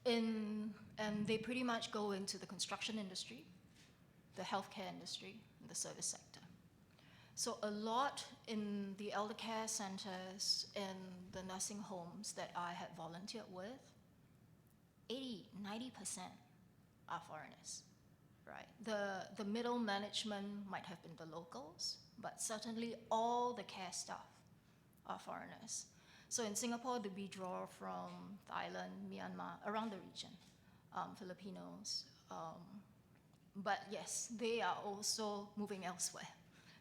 And they pretty much go into the construction industry, the healthcare industry, and the service sector. So a lot in the elder care centers, in the nursing homes that I had volunteered with, 90% are foreigners, right? The middle management might have been the locals, but certainly all the care staff are foreigners. So in Singapore, we draw from Thailand, Myanmar, around the region, Filipinos. But yes, they are also moving elsewhere.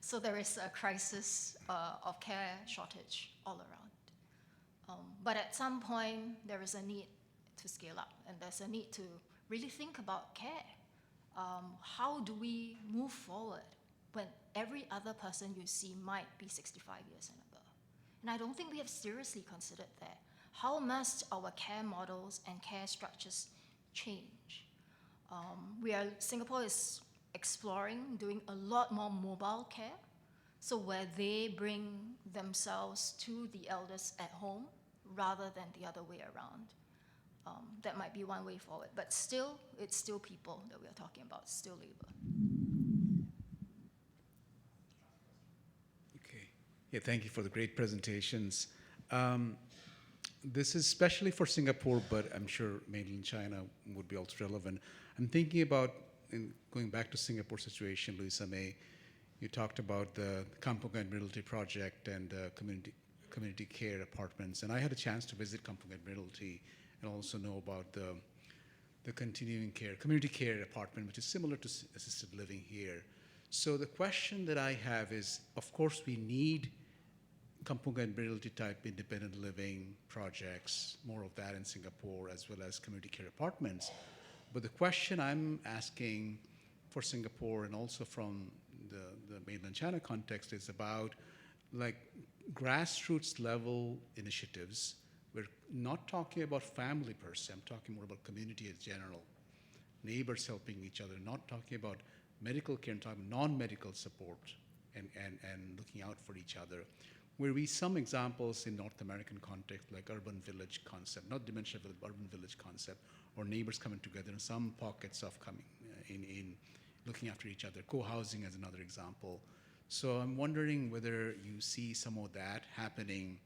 So there is a crisis of care shortage all around. But at some point, there is a need to scale up, and there's a need to really think about care. How do we move forward when every other person you see might be 65 years and above? And I don't think we have seriously considered that. How must our care models and care structures change? Singapore is exploring doing a lot more mobile care, so where they bring themselves to the elders at home rather than the other way around. That might be one way forward, but still, it's still people that we are talking about, still labor. Okay. Yeah, thank you for the great presentations. This is especially for Singapore, but I'm sure mainland China would be also relevant. I'm thinking about, going back to Singapore situation, Louisa May, you talked about the Kampong Admiralty project and community care apartments, and I had a chance to visit Kampong Admiralty and also know about the continuing care, community care apartment, which is similar to assisted living here. So the question that I have is, of course, we need Kampong Admiralty type independent living projects, more of that in Singapore, as well as community care apartments. But the question I'm asking for Singapore and also from the mainland China context is about like grassroots level initiatives. We're not talking about family per se, I'm talking more about community in general. Neighbors helping each other, not talking about medical care, and talking non-medical support and looking out for each other. Where we some examples in North American context, like urban village concept, not dementia village, but urban village concept, or neighbors coming together in some pockets of coming in looking after each other. Co-housing as another example. So I'm wondering whether you see some of that happening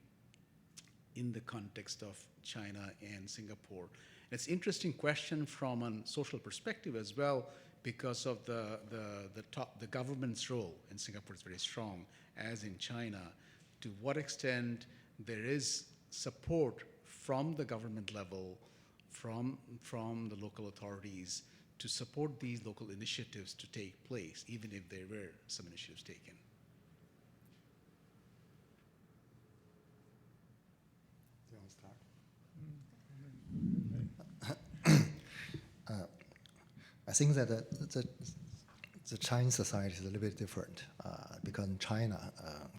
in the context of China and Singapore. It's an interesting question from a social perspective as well, because of the government's role in Singapore is very strong, as in China, to what extent there is support from the government level, from the local authorities, to support these local initiatives to take place, even if there were some initiatives taken. Do you want to start? I think that the Chinese society is a little bit different because in China,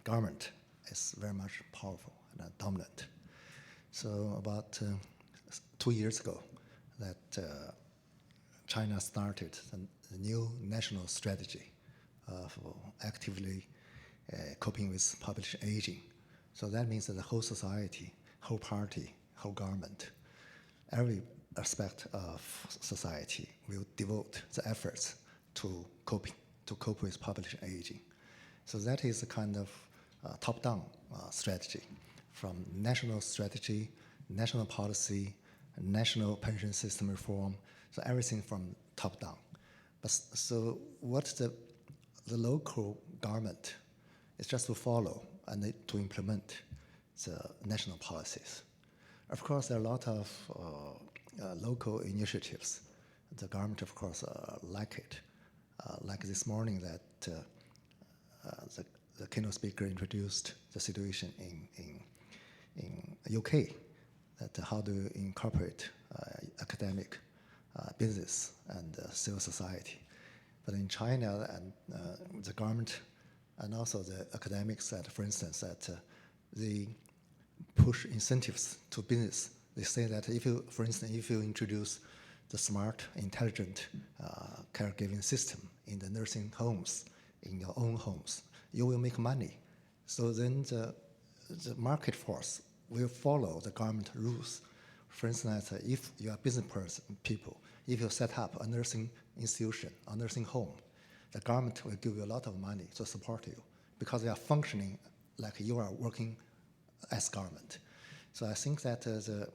government is very much powerful and dominant. So about 2 years ago, that China started a new national strategy for actively coping with population aging. So that means that the whole society, whole party, whole government, every aspect of society will devote the efforts to cope with population aging. So that is a kind of top-down strategy, from national strategy, national policy, national pension system reform, so everything from top down. But so what the local government is just to follow and to implement the national policies. Of course, there are a lot of local initiatives. The government, of course, like it. Like this morning that the keynote speaker introduced the situation in UK, that how to incorporate academic, business, and civil society. But in China, and the government and also the academics said, for instance, that they push incentives to business. They say that if you, for instance, if you introduce the smart, intelligent caregiving system in the nursing homes, in your own homes, you will make money. So then the market force will follow the government rules. For instance, if you are business people, if you set up a nursing institution, a nursing home, the government will give you a lot of money to support you because they are functioning like you are working as government. So I think that the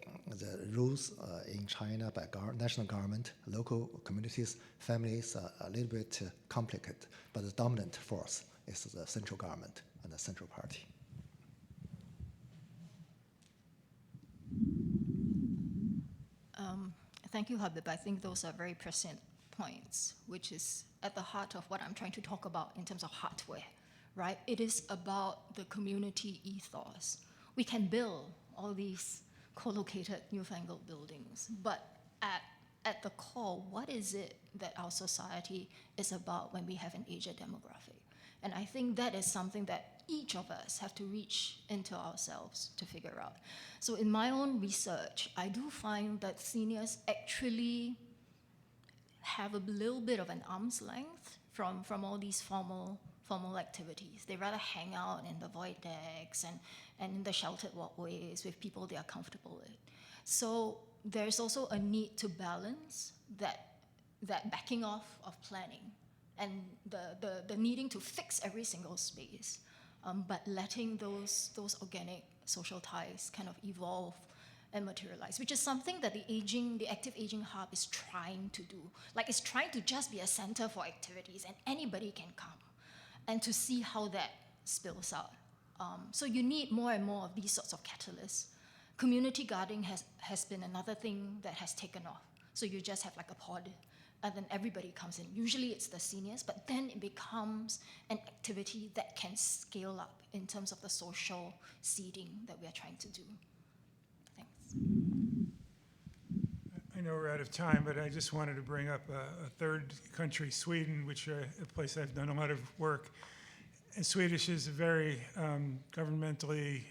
rules in China by national government, local communities, families are a little bit complicated, but the dominant force is the central government and the central party. Thank you, Habib. I think those are very prescient points, which is at the heart of what I'm trying to talk about in terms of hardware, right? It is about the community ethos. We can build all these co-located newfangled buildings, but at the core, what is it that our society is about when we have an aging demographic? And I think that is something that each of us have to reach into ourselves to figure out. So in my own research, I do find that seniors actually have a little bit of an arm's length from all these formal activities. They rather hang out in the void decks and in the sheltered walkways with people they are comfortable with. So there's also a need to balance that backing off of planning and the needing to fix every single space, but letting those organic social ties kind of evolve and materialize, which is something that the Active Aging Hub is trying to do. Like, it's trying to just be a center for activities and anybody can come, and to see how that spills out. So you need more and more of these sorts of catalysts. Community gardening has been another thing that has taken off. So you just have like a pod, and then everybody comes in. Usually it's the seniors, but then it becomes an activity that can scale up in terms of the social seeding that we are trying to do. Thanks. I know we're out of time, but I just wanted to bring up a third country, Sweden, which is a place I've done a lot of work. And Swedish is a very governmentally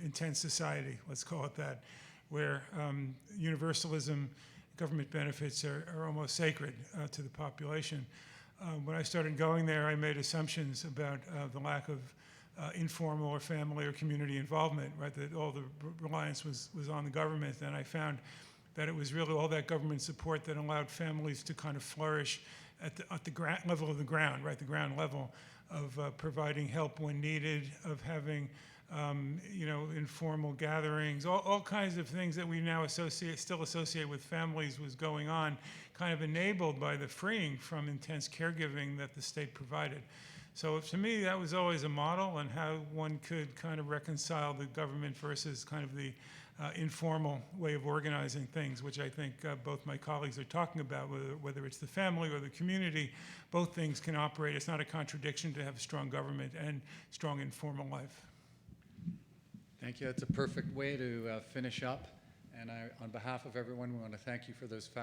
intense society, let's call it that, where universalism, government benefits are almost sacred to the population. When I started going there, I made assumptions about the lack of informal or family or community involvement, right? That all the reliance was on the government, and I found that it was really all that government support that allowed families to kind of flourish at the level of the ground, right? The ground level of providing help when needed, of having informal gatherings, all kinds of things that we now still associate with families was going on, kind of enabled by the freeing from intense caregiving that the state provided. So to me, that was always a model on how one could kind of reconcile the government versus kind of the informal way of organizing things, which I think both my colleagues are talking about, whether it's the family or the community, both things can operate. It's not a contradiction to have a strong government and strong informal life. Thank you. That's a perfect way to finish up. And on behalf of everyone, we want to thank you for those